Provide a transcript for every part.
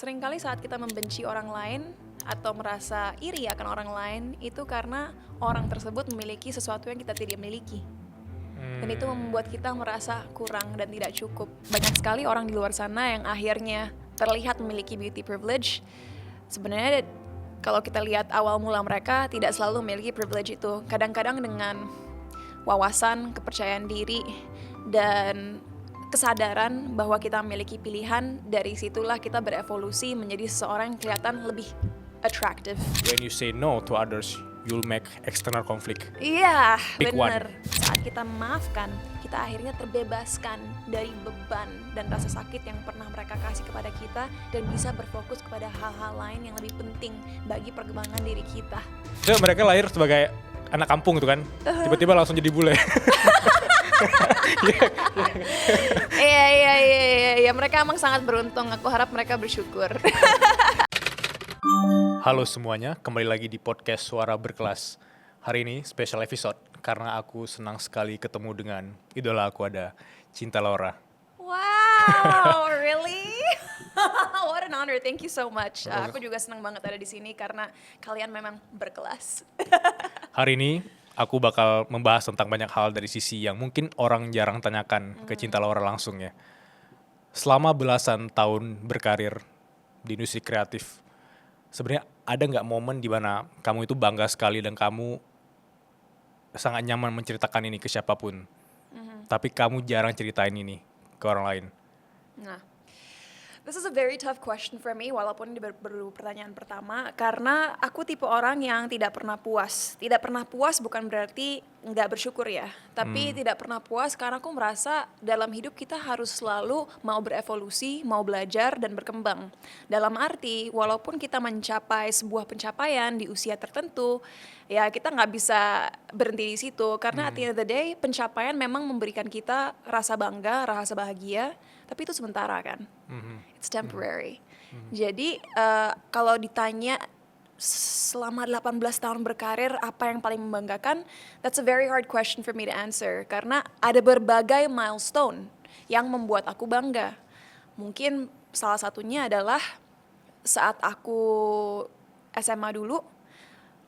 Seringkali saat kita membenci orang lain atau merasa iri akan orang lain, itu karena orang tersebut memiliki sesuatu yang kita tidak miliki. Dan itu membuat kita merasa kurang dan tidak cukup. Banyak sekali orang di luar sana yang akhirnya terlihat memiliki beauty privilege. Sebenarnya kalau kita lihat awal mula mereka tidak selalu memiliki privilege itu. Kadang-kadang dengan wawasan, kepercayaan diri, dan kesadaran bahwa kita memiliki pilihan, dari situlah kita berevolusi menjadi seseorang yang kelihatan lebih attractive. When you say no to others, you'll make external conflict. Iya, Pick bener. one. Saat kita memaafkan, kita akhirnya terbebaskan dari beban dan rasa sakit yang pernah mereka kasih kepada kita, dan bisa berfokus kepada hal-hal lain yang lebih penting bagi perkembangan diri kita. So, mereka lahir sebagai anak kampung gitu kan, tiba-tiba langsung jadi bule. Iya, mereka emang sangat beruntung. Aku harap mereka bersyukur. Halo semuanya, kembali lagi di podcast Suara Berkelas. Hari ini special episode karena aku senang sekali ketemu dengan idola aku, ada Cinta Laura. Wow, really? What an honor, thank you so much. Aku juga senang banget ada di sini karena kalian memang berkelas. Hari ini aku bakal membahas tentang banyak hal dari sisi yang mungkin orang jarang tanyakan ke Cinta Laura langsung ya. Selama belasan tahun berkarir di industri kreatif, sebenarnya ada nggak momen di mana kamu itu bangga sekali dan kamu sangat nyaman menceritakan ini ke siapapun, tapi kamu jarang ceritain ini ke orang lain? Nah, this is a very tough question for me, walaupun ini baru pertanyaan pertama, karena aku tipe orang yang tidak pernah puas. Tidak pernah puas bukan berarti nggak bersyukur ya, tapi tidak pernah puas karena aku merasa dalam hidup kita harus selalu mau berevolusi, mau belajar dan berkembang. Dalam arti, walaupun kita mencapai sebuah pencapaian di usia tertentu, ya kita nggak bisa berhenti di situ, karena at the end of the day, pencapaian memang memberikan kita rasa bangga, rasa bahagia, tapi itu sementara kan. It's temporary. Jadi kalau ditanya selama 18 tahun berkarir apa yang paling membanggakan, that's a very hard question for me to answer. Karena ada berbagai milestone yang membuat aku bangga. Mungkin salah satunya adalah saat aku SMA dulu,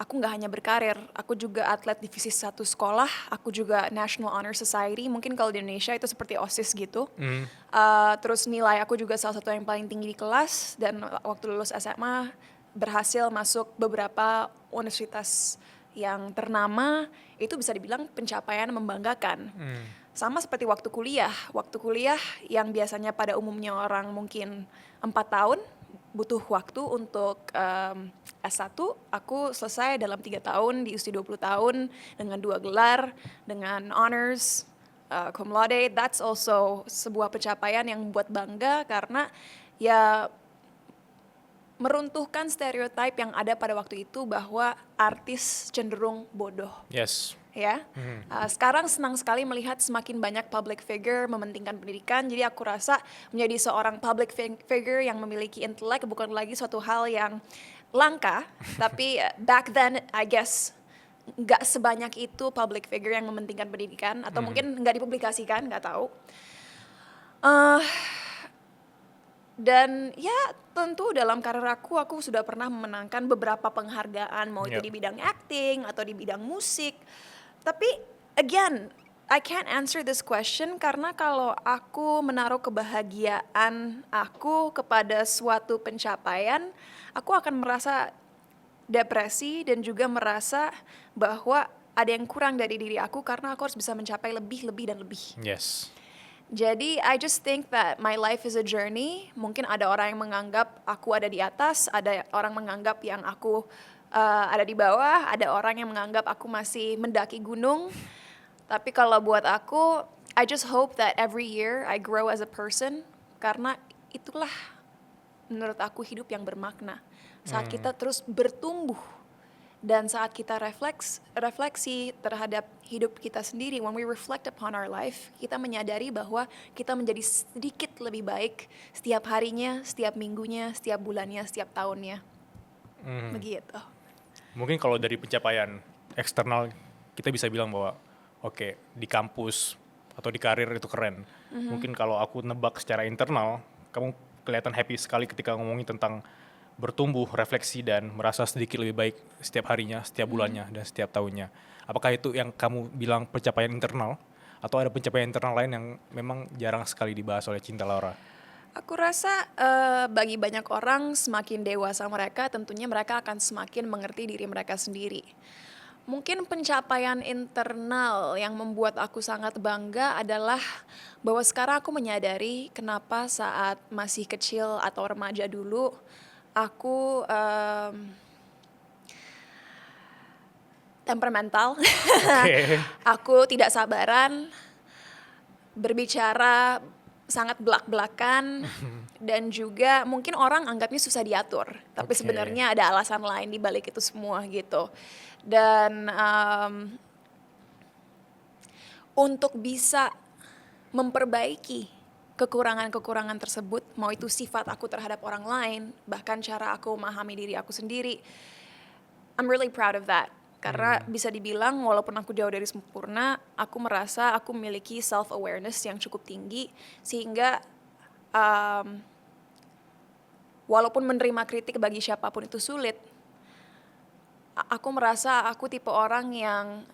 aku nggak hanya berkarir, aku juga atlet divisi 1 sekolah, aku juga National Honor Society, mungkin kalau di Indonesia itu seperti OSIS gitu. Terus nilai aku juga salah satu yang paling tinggi di kelas, dan waktu lulus SMA berhasil masuk beberapa universitas yang ternama. Itu bisa dibilang pencapaian membanggakan. Sama seperti waktu kuliah yang biasanya pada umumnya orang mungkin 4 tahun, butuh waktu untuk S1, aku selesai dalam 3 tahun di usia 20 tahun dengan 2 gelar, dengan honors, cum laude. That's also sebuah pencapaian yang membuat bangga karena ya meruntuhkan stereotype yang ada pada waktu itu bahwa artis cenderung bodoh. Yes. Ya, sekarang senang sekali melihat semakin banyak public figure mementingkan pendidikan. Jadi aku rasa menjadi seorang public figure yang memiliki intelek bukan lagi suatu hal yang langka, tapi back then I guess nggak sebanyak itu public figure yang mementingkan pendidikan, atau mungkin nggak dipublikasikan, nggak tahu. Dan ya tentu dalam karir aku sudah pernah memenangkan beberapa penghargaan, mau itu di bidang acting atau di bidang musik. Tapi again, I can't answer this question karena kalau aku menaruh kebahagiaan aku kepada suatu pencapaian, aku akan merasa depresi dan juga merasa bahwa ada yang kurang dari diri aku karena aku harus bisa mencapai lebih dan lebih. Yes. Jadi I just think that my life is a journey. Mungkin ada orang yang menganggap aku ada di atas, ada orang menganggap yang aku ada di bawah, ada orang yang menganggap aku masih mendaki gunung. Tapi kalau buat aku, I just hope that every year I grow as a person, karena itulah menurut aku hidup yang bermakna. Saat kita terus bertumbuh dan saat kita refleksi terhadap hidup kita sendiri, when we reflect upon our life, kita menyadari bahwa kita menjadi sedikit lebih baik setiap harinya, setiap minggunya, setiap bulannya, setiap tahunnya. Begitu. Mungkin kalau dari pencapaian eksternal kita bisa bilang bahwa oke, di kampus atau di karir itu keren. Mungkin kalau aku nebak secara internal, kamu kelihatan happy sekali ketika ngomongin tentang bertumbuh, refleksi, dan merasa sedikit lebih baik setiap harinya, setiap bulannya, dan setiap tahunnya. Apakah itu yang kamu bilang pencapaian internal? Atau ada pencapaian internal lain yang memang jarang sekali dibahas oleh Cinta Laura? Aku rasa bagi banyak orang semakin dewasa mereka, tentunya mereka akan semakin mengerti diri mereka sendiri. Mungkin pencapaian internal yang membuat aku sangat bangga adalah bahwa sekarang aku menyadari kenapa saat masih kecil atau remaja dulu aku temperamental, Oke. aku tidak sabaran, berbicara sangat belak-belakan, dan juga mungkin orang anggapnya susah diatur, tapi Oke. sebenarnya ada alasan lain di balik itu semua gitu. Dan untuk bisa memperbaiki kekurangan-kekurangan tersebut, mau itu sifat aku terhadap orang lain, bahkan cara aku memahami diri aku sendiri, I'm really proud of that. Karena bisa dibilang walaupun aku jauh dari sempurna, aku merasa aku memiliki self-awareness yang cukup tinggi, sehingga walaupun menerima kritik bagi siapapun itu sulit, aku merasa aku tipe orang yang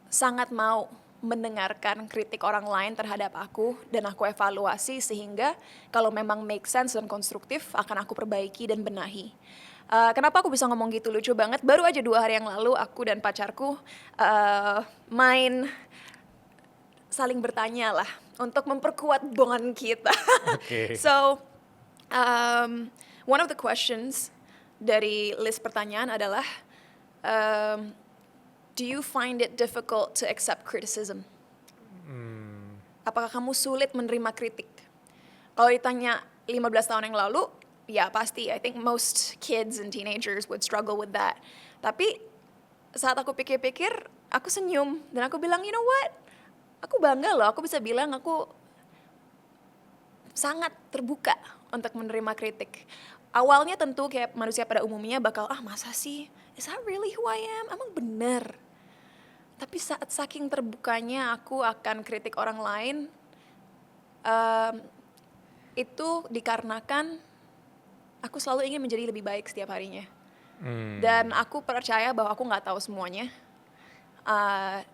sangat mau mendengarkan kritik orang lain terhadap aku, dan aku evaluasi sehingga kalau memang make sense dan konstruktif akan aku perbaiki dan benahi. Kenapa aku bisa ngomong gitu? Lucu banget, baru aja 2 hari yang lalu aku dan pacarku main saling bertanya lah untuk memperkuat bond kita. Oke. So one of the questions dari list pertanyaan adalah do you find it difficult to accept criticism? Apakah kamu sulit menerima kritik? Kalau ditanya 15 tahun yang lalu, ya pasti. I think most kids and teenagers would struggle with that. Tapi saat aku pikir-pikir, aku senyum dan aku bilang, you know what? Aku bangga loh, aku bisa bilang aku sangat terbuka untuk menerima kritik. Awalnya tentu kayak manusia pada umumnya bakal, masa sih? Is that really who I am? Emang bener? Tapi saat saking terbukanya aku akan kritik orang lain, itu dikarenakan aku selalu ingin menjadi lebih baik setiap harinya. Dan aku percaya bahwa aku nggak tahu semuanya.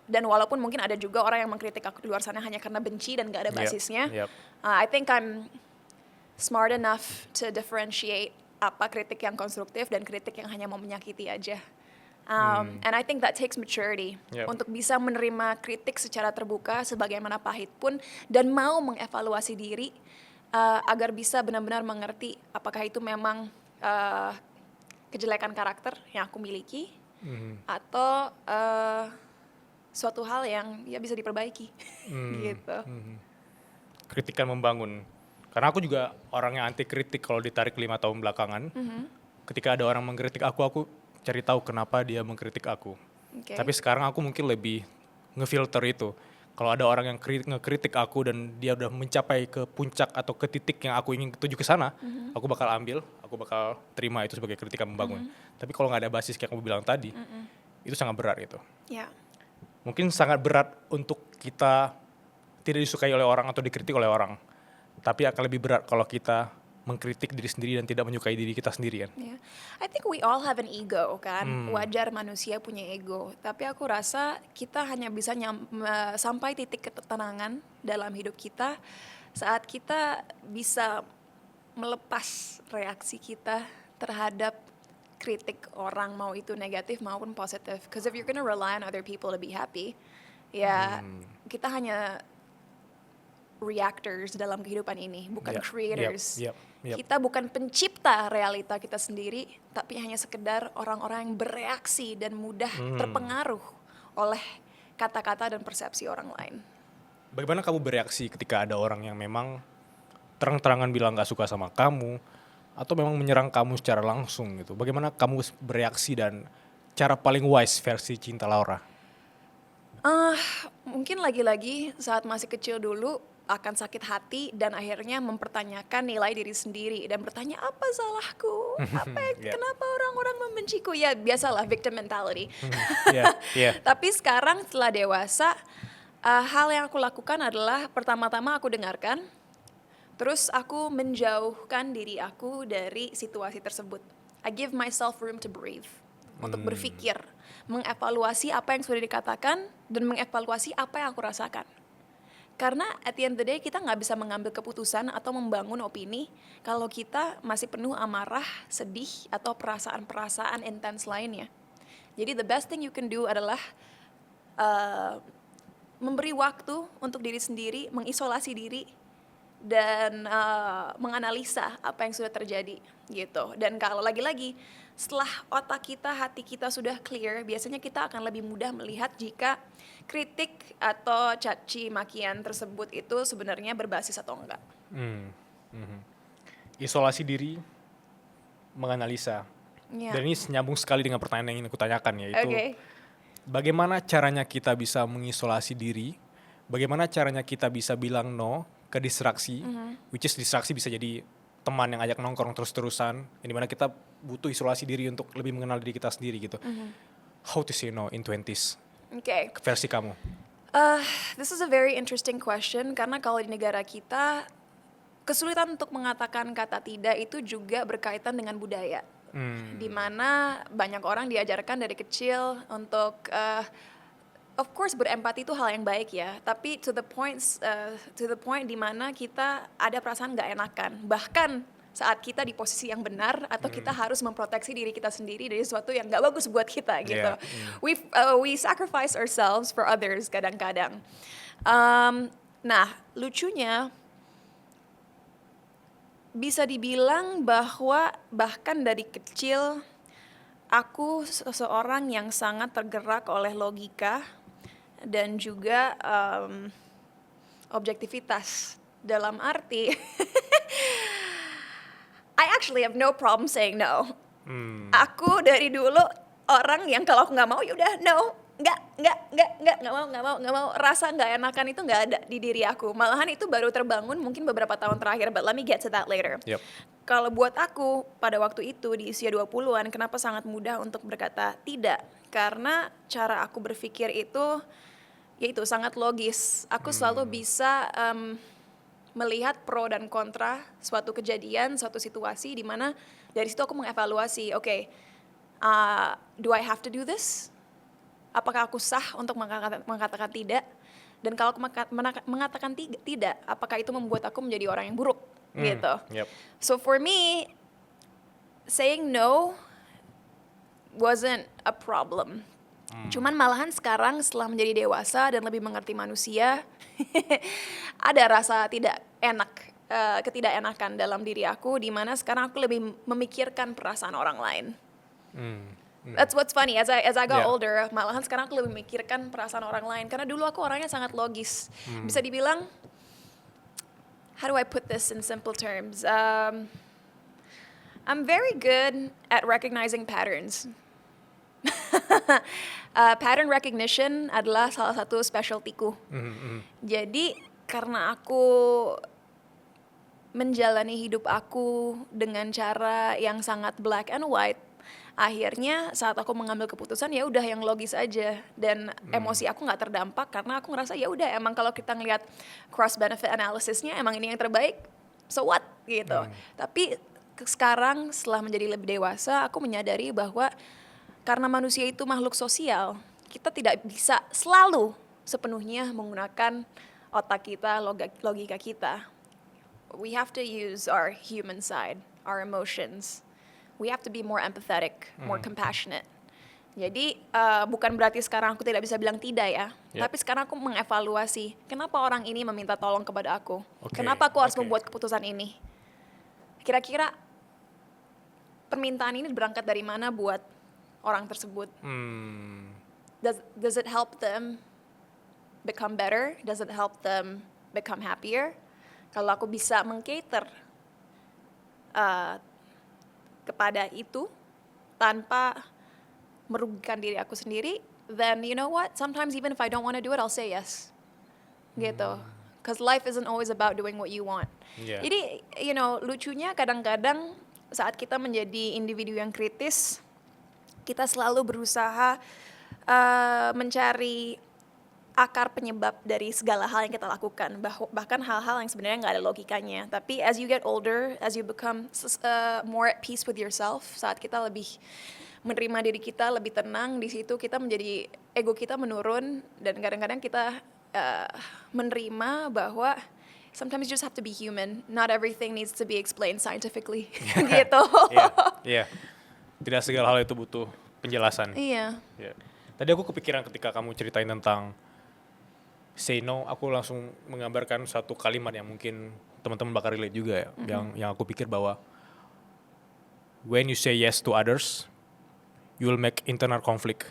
Dan walaupun mungkin ada juga orang yang mengkritik aku di luar sana hanya karena benci dan nggak ada basisnya. Yep. I think I'm smart enough to differentiate apa kritik yang konstruktif dan kritik yang hanya mau menyakiti aja. And I think that takes maturity untuk bisa menerima kritik secara terbuka sebagaimana pahit pun, dan mau mengevaluasi diri agar bisa benar-benar mengerti apakah itu memang kejelekan karakter yang aku miliki atau suatu hal yang ya bisa diperbaiki gitu. Kritikan membangun. Karena aku juga orang yang anti kritik kalau ditarik 5 tahun belakangan. Ketika ada orang mengkritik aku cari tahu kenapa dia mengkritik aku. Okay. Tapi sekarang aku mungkin lebih ngefilter itu. Kalau ada orang yang ngekritik aku dan dia udah mencapai ke puncak atau ke titik yang aku ingin tuju ke sana, aku bakal ambil, aku bakal terima itu sebagai kritikan membangun. Tapi kalau nggak ada basis kayak kamu bilang tadi, itu sangat berat gitu. Yeah. Mungkin sangat berat untuk kita tidak disukai oleh orang atau dikritik oleh orang. Tapi akan lebih berat kalau kita mengkritik diri sendiri dan tidak menyukai diri kita sendiri kan. Yeah. I think we all have an ego kan, wajar manusia punya ego. Tapi aku rasa kita hanya bisa sampai titik ketenangan dalam hidup kita saat kita bisa melepas reaksi kita terhadap kritik orang, mau itu negatif maupun positif. Because if you're gonna rely on other people to be happy, ya kita hanya reactors dalam kehidupan ini, bukan creators. Yep. Kita bukan pencipta realita kita sendiri, tapi hanya sekedar orang-orang yang bereaksi dan mudah terpengaruh oleh kata-kata dan persepsi orang lain. Bagaimana kamu bereaksi ketika ada orang yang memang terang-terangan bilang gak suka sama kamu, atau memang menyerang kamu secara langsung gitu? Bagaimana kamu bereaksi dan cara paling wise versi Cinta Laura? Mungkin lagi-lagi saat masih kecil dulu, akan sakit hati dan akhirnya mempertanyakan nilai diri sendiri dan bertanya apa salahku, kenapa orang-orang membenciku, ya biasalah victim mentality. Tapi sekarang setelah dewasa, hal yang aku lakukan adalah pertama-tama aku dengarkan, Terus aku menjauhkan diri aku dari situasi tersebut. I give myself room to breathe, untuk berpikir, mengevaluasi apa yang sudah dikatakan, dan mengevaluasi apa yang aku rasakan. Karena at the end of the day kita nggak bisa mengambil keputusan atau membangun opini kalau kita masih penuh amarah, sedih, atau perasaan-perasaan intens lainnya. Jadi the best thing you can do adalah memberi waktu untuk diri sendiri, mengisolasi diri, dan menganalisa apa yang sudah terjadi gitu. Dan kalau lagi-lagi setelah otak kita, hati kita sudah clear, biasanya kita akan lebih mudah melihat jika kritik atau caci makian tersebut itu sebenarnya berbasis atau enggak. Isolasi diri, menganalisa. Ya. Dan ini nyambung sekali dengan pertanyaan yang ingin aku tanyakan, yaitu Oke. bagaimana caranya kita bisa mengisolasi diri, bagaimana caranya kita bisa bilang no ke distraksi, which is distraksi bisa jadi teman yang ajak nongkrong terus-terusan, yang dimana kita butuh isolasi diri untuk lebih mengenal diri kita sendiri gitu. How to say no in 20s? Oke. Versi kamu. This is a very interesting question karena kalau di negara kita kesulitan untuk mengatakan kata tidak itu juga berkaitan dengan budaya. Di mana banyak orang diajarkan dari kecil untuk of course berempati itu hal yang baik ya, tapi to the point di mana kita ada perasaan nggak enakan, bahkan saat kita di posisi yang benar atau kita harus memproteksi diri kita sendiri dari sesuatu yang nggak bagus buat kita gitu. We sacrifice ourselves for others kadang-kadang. Nah, lucunya bisa dibilang bahwa bahkan dari kecil aku seseorang yang sangat tergerak oleh logika dan juga objektivitas, dalam arti I actually have no problem saying no. Aku dari dulu orang yang kalau aku nggak mau yaudah no, nggak mau, rasa nggak enakan itu nggak ada di diri aku. Malahan itu baru terbangun mungkin beberapa tahun terakhir, but let me get to that later. Kalau buat aku pada waktu itu di usia 20-an, kenapa sangat mudah untuk berkata tidak? Karena cara aku berpikir itu yaitu sangat logis. Aku selalu bisa melihat pro dan kontra suatu kejadian, suatu situasi di mana dari situ aku mengevaluasi, oke, do I have to do this? Apakah aku sah untuk mengatakan tidak? Dan kalau aku mengatakan tidak, apakah itu membuat aku menjadi orang yang buruk? Gitu. So for me, saying no wasn't a problem. Cuman malahan sekarang setelah menjadi dewasa dan lebih mengerti manusia, ada rasa tidak enak, ketidakenakan dalam diri aku, di mana sekarang aku lebih memikirkan perasaan orang lain. That's what's funny. As I got older, malahan sekarang aku lebih memikirkan perasaan orang lain. Karena dulu aku orangnya sangat logis. Bisa dibilang, how do I put this in simple terms? I'm very good at recognizing patterns. Pattern recognition adalah salah satu specialty-ku. Jadi karena aku menjalani hidup aku dengan cara yang sangat black and white, akhirnya saat aku mengambil keputusan ya udah yang logis aja, dan emosi aku nggak terdampak karena aku ngerasa ya udah emang kalau kita ngelihat cross benefit analysisnya emang ini yang terbaik, so what gitu. Tapi sekarang setelah menjadi lebih dewasa, aku menyadari bahwa karena manusia itu makhluk sosial, kita tidak bisa selalu sepenuhnya menggunakan otak kita, logika kita. We have to use our human side, our emotions. We have to be more empathetic, more compassionate. Jadi bukan berarti sekarang aku tidak bisa bilang tidak ya, tapi sekarang aku mengevaluasi kenapa orang ini meminta tolong kepada aku, kenapa aku harus membuat keputusan ini. Kira-kira permintaan ini berangkat dari mana buat orang tersebut? Does it help them become better? Does it help them become happier? Kalau aku bisa meng-cater kepada itu tanpa merugikan diri aku sendiri, then you know what? Sometimes even if I don't want to do it, I'll say yes. Gitu. Because life isn't always about doing what you want. Jadi, you know, lucunya kadang-kadang saat kita menjadi individu yang kritis, kita selalu berusaha mencari akar penyebab dari segala hal yang kita lakukan, bahkan hal-hal yang sebenarnya nggak ada logikanya. Tapi as you get older, as you become more at peace with yourself, saat kita lebih menerima diri kita, lebih tenang, di situ kita menjadi ego kita menurun, dan kadang-kadang kita menerima bahwa sometimes you just have to be human. Not everything needs to be explained scientifically. Gitu. Iya. Tidak segala hal itu butuh penjelasan. Iya. Iya. Tadi aku kepikiran ketika kamu ceritain tentang say no, aku langsung menggambarkan satu kalimat yang mungkin teman-teman bakal relate juga ya. Yang aku pikir bahwa when you say yes to others, you will make internal conflict.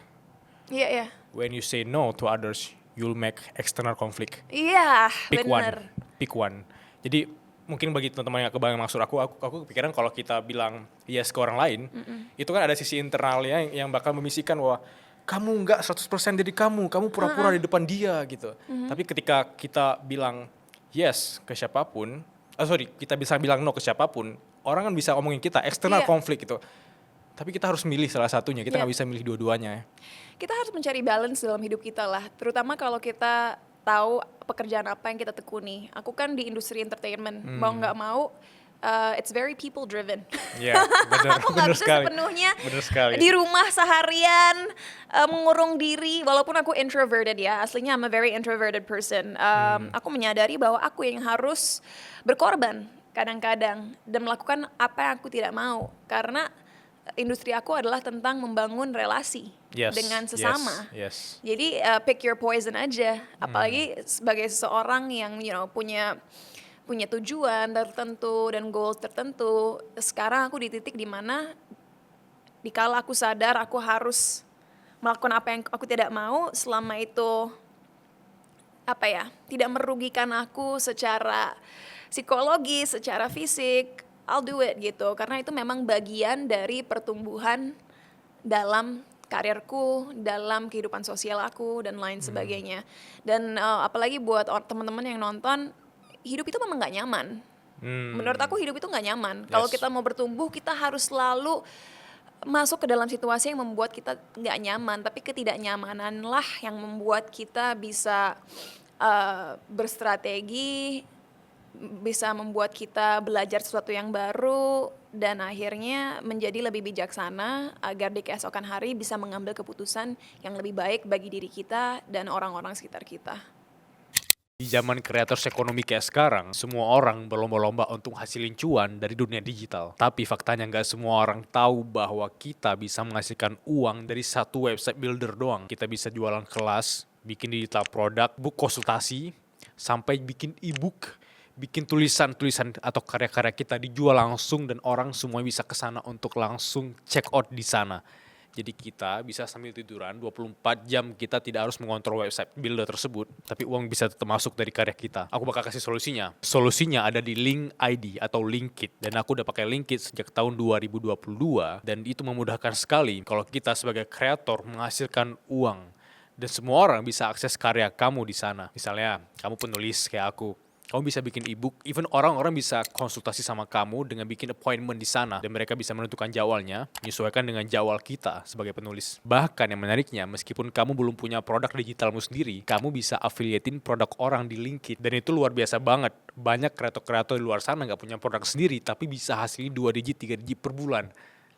Iya, iya. When you say no to others, you'll make external conflict. Iya, Pick bener. one. Jadi mungkin bagi teman-teman yang kebayang maksud aku kepikiran kalau kita bilang yes ke orang lain, itu kan ada sisi internalnya yang bakal memisikan bahwa kamu nggak 100% diri kamu pura-pura di depan dia gitu. Tapi ketika kita bilang yes ke siapapun, kita bisa bilang no ke siapapun, orang kan bisa omongin kita, external konflik gitu. Tapi kita harus milih salah satunya, kita nggak bisa milih dua-duanya ya. Kita harus mencari balance dalam hidup kita lah, terutama kalau kita tahu pekerjaan apa yang kita tekuni. Aku kan di industri entertainment, mau nggak mau, it's very people driven. Iya, Aku nggak bisa sepenuhnya di rumah seharian mengurung diri, walaupun aku introverted ya, aslinya I'm a very introverted person. Aku menyadari bahwa aku yang harus berkorban kadang-kadang dan melakukan apa yang aku tidak mau, karena industri aku adalah tentang membangun relasi dengan sesama. Yes. Jadi pick your poison aja, apalagi sebagai seseorang yang punya tujuan tertentu dan goals tertentu. Sekarang aku di titik dimana dikala aku sadar aku harus melakukan apa yang aku tidak mau, selama itu tidak merugikan aku secara psikologis, secara fisik, I'll do it gitu, karena itu memang bagian dari pertumbuhan dalam karirku, dalam kehidupan sosial aku dan lain sebagainya. Dan apalagi buat teman-teman yang nonton, hidup itu memang nggak nyaman. Menurut aku hidup itu nggak nyaman. Kalau kita mau bertumbuh, kita harus selalu masuk ke dalam situasi yang membuat kita nggak nyaman, tapi ketidaknyamanan lah yang membuat kita bisa berstrategi, bisa membuat kita belajar sesuatu yang baru, dan akhirnya menjadi lebih bijaksana agar di keesokan hari bisa mengambil keputusan yang lebih baik bagi diri kita dan orang-orang sekitar kita. Di zaman kreators ekonomi kayak sekarang, semua orang berlomba-lomba untuk hasilin cuan dari dunia digital. Tapi faktanya nggak semua orang tahu bahwa kita bisa menghasilkan uang dari satu website builder doang. Kita bisa jualan kelas, bikin digital produk, book konsultasi, sampai bikin e-book, bikin tulisan-tulisan atau karya-karya kita dijual langsung dan orang semua bisa kesana untuk langsung check out di sana. Jadi kita bisa sambil tiduran 24 jam, kita tidak harus mengontrol website builder tersebut, tapi uang bisa tetap masuk dari karya kita. Aku bakal kasih solusinya. Solusinya ada di Link ID atau Linkit, dan aku udah pakai Linkit sejak tahun 2022, dan itu memudahkan sekali kalau kita sebagai kreator menghasilkan uang. Dan semua orang bisa akses karya kamu di sana. Misalnya, kamu penulis kayak aku. Kamu bisa bikin e-book, even orang-orang bisa konsultasi sama kamu dengan bikin appointment di sana, dan mereka bisa menentukan jadwalnya, menyesuaikan dengan jadwal kita sebagai penulis. Bahkan yang menariknya, meskipun kamu belum punya produk digitalmu sendiri, kamu bisa affiliatein produk orang di Linkit, dan itu luar biasa banget. Banyak kreator-kreator di luar sana nggak punya produk sendiri, tapi bisa hasilin 2 digit, 3 digit per bulan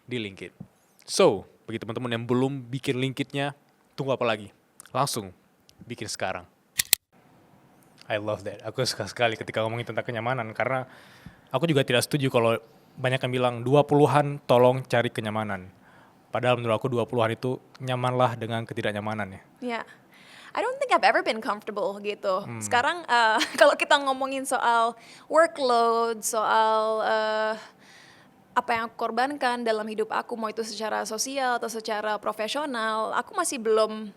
di Linkit. So, bagi teman-teman yang belum bikin Linkitnya, tunggu apa lagi? Langsung bikin sekarang. I love that. Aku suka sekali ketika ngomongin tentang kenyamanan, karena aku juga tidak setuju kalau banyak yang bilang 20-an tolong cari kenyamanan. Padahal menurut aku 20-an itu nyamanlah dengan ketidaknyamanan ya. Yeah. I don't think I've ever been comfortable gitu. Sekarang kalau kita ngomongin soal workload, soal apa yang aku korbankan dalam hidup aku, mau itu secara sosial atau secara profesional, aku masih belum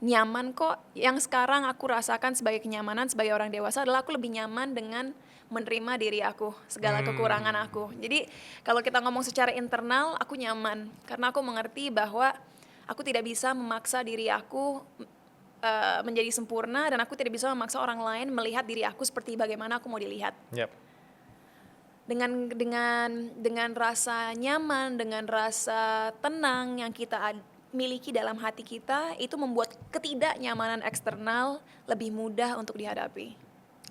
nyaman kok. Yang sekarang aku rasakan sebagai kenyamanan sebagai orang dewasa adalah aku lebih nyaman dengan menerima diri aku, segala kekurangan aku. Jadi kalau kita ngomong secara internal, aku nyaman karena aku mengerti bahwa aku tidak bisa memaksa diri aku menjadi sempurna, dan aku tidak bisa memaksa orang lain melihat diri aku seperti bagaimana aku mau dilihat. Yep. Dengan rasa nyaman, dengan rasa tenang yang miliki dalam hati kita itu membuat ketidaknyamanan eksternal lebih mudah untuk dihadapi.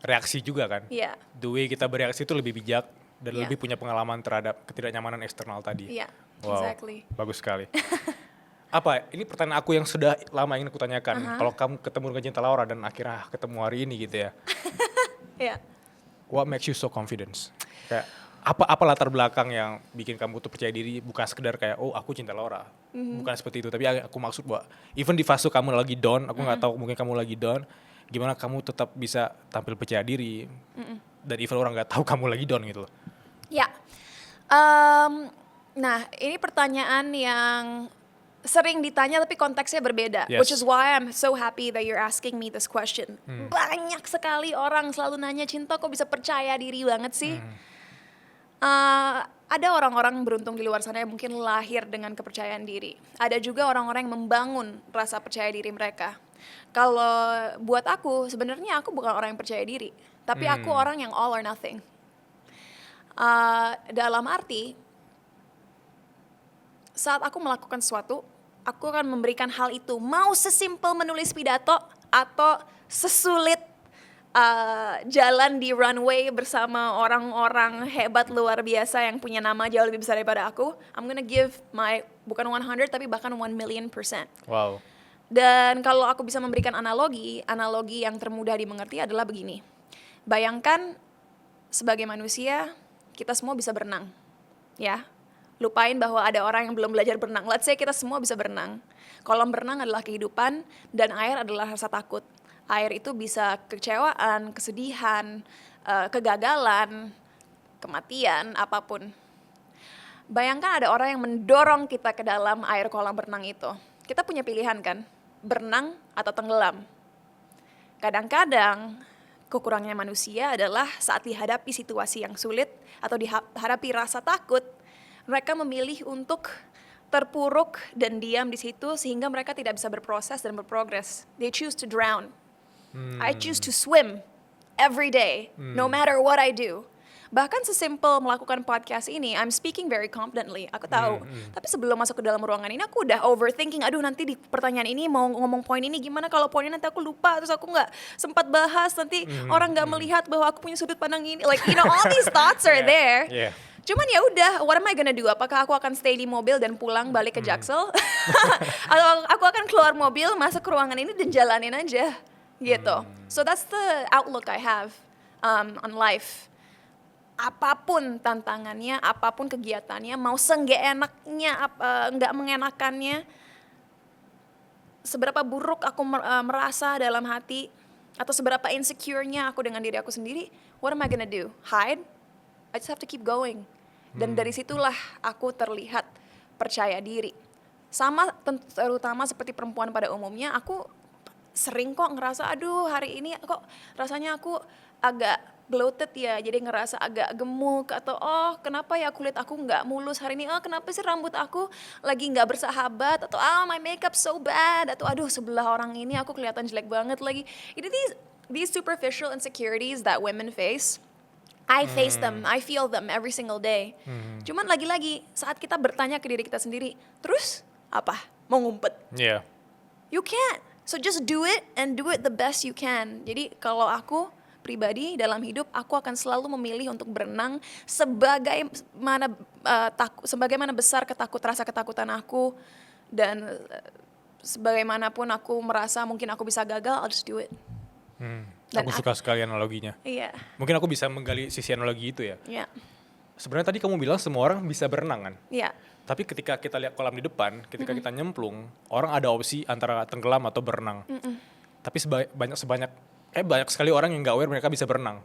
Reaksi juga kan? Iya. The way kita bereaksi itu lebih bijak dan Iya. lebih punya pengalaman terhadap ketidaknyamanan eksternal tadi. Iya, Wow, exactly. bagus sekali. Apa? Ini pertanyaan aku yang sudah lama ingin aku tanyakan. Kalau kamu ketemu dengan Cinta Laura dan akhirnya ketemu hari ini gitu ya. Iya. What makes you so confident? Kayak apa latar belakang yang bikin kamu tuh percaya diri, bukan sekedar kayak oh aku cinta Laura. Bukan seperti itu, tapi aku maksud bahwa even di fase kamu lagi down, aku nggak tahu mungkin kamu lagi down, gimana kamu tetap bisa tampil percaya diri. Dan even orang nggak tahu kamu lagi down gitu loh. Ya. Nah, ini pertanyaan yang sering ditanya tapi konteksnya berbeda. Yes. Which is why I'm so happy that you're asking me this question. Banyak sekali orang selalu nanya, Cinta kok bisa percaya diri banget sih? Ada orang-orang beruntung di luar sana yang mungkin lahir dengan kepercayaan diri. Ada juga orang-orang yang membangun rasa percaya diri mereka. Kalau buat aku, sebenarnya aku bukan orang yang percaya diri. Tapi aku orang yang all or nothing. Dalam arti, saat aku melakukan sesuatu, aku akan memberikan hal itu. Mau sesimpel menulis pidato atau sesulit jalan di runway bersama orang-orang hebat luar biasa yang punya nama jauh lebih besar daripada aku. I'm gonna give my, bukan 100 tapi bahkan 1,000,000%. Wow. Dan kalau aku bisa memberikan analogi yang termudah dimengerti adalah begini. Bayangkan sebagai manusia, kita semua bisa berenang, ya. Lupain bahwa ada orang yang belum belajar berenang. Let's say kita semua bisa berenang. Kolam berenang adalah kehidupan dan air adalah rasa takut. Air itu bisa kekecewaan, kesedihan, kegagalan, kematian, apapun. Bayangkan ada orang yang mendorong kita ke dalam air kolam berenang itu. Kita punya pilihan kan, berenang atau tenggelam. Kadang-kadang kekurangannya manusia adalah saat dihadapi situasi yang sulit atau dihadapi rasa takut, mereka memilih untuk terpuruk dan diam di situ sehingga mereka tidak bisa berproses dan berprogres. They choose to drown. I choose to swim every day, no matter what I do. Bahkan sesimpel melakukan podcast ini, I'm speaking very confidently, aku tahu. Tapi sebelum masuk ke dalam ruangan ini, aku udah overthinking, aduh nanti di pertanyaan ini mau ngomong poin ini gimana, kalau poinnya nanti aku lupa, terus aku nggak sempat bahas, nanti orang nggak melihat bahwa aku punya sudut pandang ini. Like, you know, all these thoughts are there. Yeah. Cuman ya udah, what am I gonna do? Apakah aku akan stay di mobil dan pulang balik ke Jaksel? Atau aku akan keluar mobil, masuk ke ruangan ini dan jalanin aja, gitu. So that's the outlook I have on life. Apapun tantangannya, apapun kegiatannya, mau seenggak enaknya, nggak mengenakannya, seberapa buruk aku merasa dalam hati, atau seberapa insecure-nya aku dengan diri aku sendiri, what am I gonna do? Hide? I just have to keep going. Dan dari situlah aku terlihat percaya diri. Sama terutama seperti perempuan pada umumnya, aku sering kok ngerasa, aduh hari ini kok rasanya aku agak bloated ya, jadi ngerasa agak gemuk, atau oh kenapa ya kulit aku nggak mulus hari ini, oh kenapa sih rambut aku lagi nggak bersahabat, atau my makeup so bad, atau aduh sebelah orang ini aku kelihatan jelek banget lagi. Itu these superficial insecurities that women face. I face them, I feel them every single day. Cuman lagi-lagi saat kita bertanya ke diri kita sendiri, terus apa? Mau ngumpet? Yeah. You can't. So just do it and do it the best you can. Jadi kalau aku pribadi dalam hidup, aku akan selalu memilih untuk berenang sebagaimana besar rasa ketakutan aku, dan sebagaimanapun aku merasa mungkin aku bisa gagal, I'll just do it. Dan Aku suka sekali analoginya. Iya. Mungkin aku bisa menggali sisi analogi itu ya. Iya. Sebenarnya tadi kamu bilang semua orang bisa berenang kan? Iya. Tapi ketika kita lihat kolam di depan, ketika kita nyemplung, orang ada opsi antara tenggelam atau berenang. Tapi banyak sekali orang yang nggak aware mereka bisa berenang,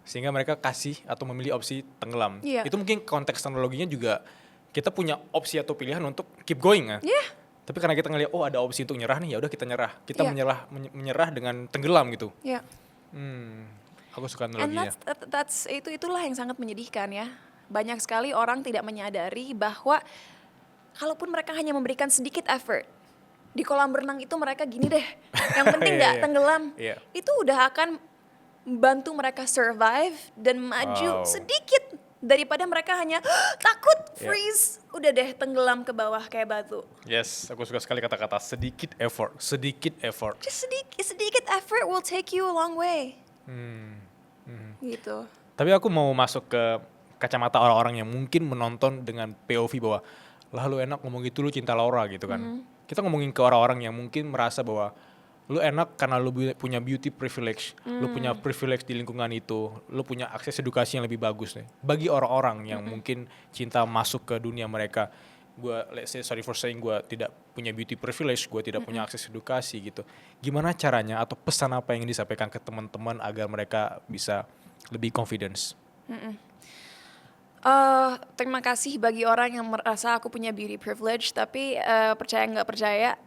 sehingga mereka kasih atau memilih opsi tenggelam. Iya. Itu mungkin konteks teknologinya juga kita punya opsi atau pilihan untuk keep going ya. Iya. Tapi karena kita ngelihat ada opsi untuk nyerah nih, ya udah kita nyerah. Kita Iya. menyerah dengan tenggelam gitu. Iya. Aku suka And analoginya. itulah yang sangat menyedihkan ya. Banyak sekali orang tidak menyadari bahwa kalaupun mereka hanya memberikan sedikit effort, di kolam berenang itu mereka gini deh, yang penting nggak Iya. tenggelam, Iya. itu udah akan membantu mereka survive dan maju Wow. sedikit daripada mereka hanya takut, Yeah. freeze, udah deh tenggelam ke bawah kayak batu. Yes, aku suka sekali kata-kata sedikit effort, sedikit effort. Just sedikit effort will take you a long way. Gitu. Tapi aku mau masuk ke kacamata orang-orang yang mungkin menonton dengan POV bahwa lah lu enak ngomong gitu lu cinta Laura gitu kan. Kita ngomongin ke orang-orang yang mungkin merasa bahwa lu enak karena lu punya beauty privilege, lu punya privilege di lingkungan itu, lu punya akses edukasi yang lebih bagus nih. Bagi orang-orang yang mungkin cinta masuk ke dunia mereka, gue let's say sorry for saying gue tidak punya beauty privilege, gue tidak punya akses edukasi gitu. Gimana caranya atau pesan apa yang disampaikan ke teman-teman agar mereka bisa lebih confidence? Terima kasih bagi orang yang merasa aku punya beauty privilege, tapi percaya nggak percaya,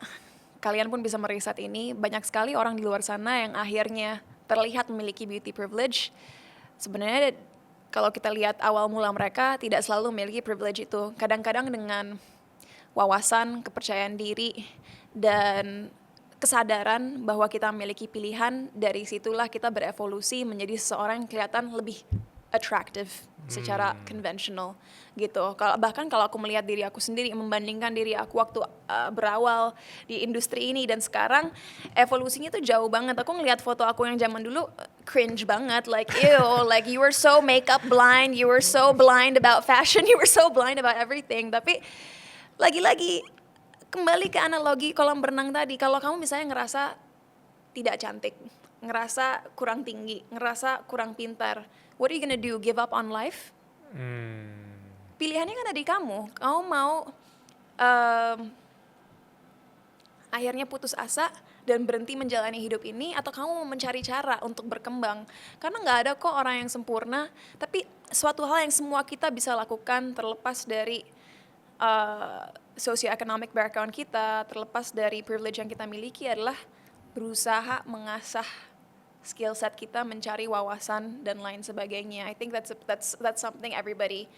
kalian pun bisa meriset ini. Banyak sekali orang di luar sana yang akhirnya terlihat memiliki beauty privilege. Sebenarnya kalau kita lihat awal mula mereka tidak selalu memiliki privilege itu. Kadang-kadang dengan wawasan, kepercayaan diri, dan kesadaran bahwa kita memiliki pilihan, dari situlah kita berevolusi menjadi seseorang yang kelihatan lebih attractive secara konvensional gitu. Bahkan kalau aku melihat diri aku sendiri, membandingkan diri aku waktu berawal di industri ini dan sekarang, evolusinya tuh jauh banget. Aku ngelihat foto aku yang zaman dulu cringe banget, like ew, like you were so makeup blind, you were so blind about fashion, you were so blind about everything. Tapi lagi-lagi kembali ke analogi kolam berenang tadi, kalau kamu misalnya ngerasa tidak cantik, ngerasa kurang tinggi, ngerasa kurang pintar, what are you gonna do? Give up on life? Pilihannya kan ada di kamu. Kamu mau akhirnya putus asa dan berhenti menjalani hidup ini, atau kamu mau mencari cara untuk berkembang? Karena nggak ada kok orang yang sempurna, tapi suatu hal yang semua kita bisa lakukan terlepas dari socioeconomic background kita, terlepas dari privilege yang kita miliki adalah berusaha mengasah skill set kita, mencari wawasan dan lain sebagainya. I think that's something everybody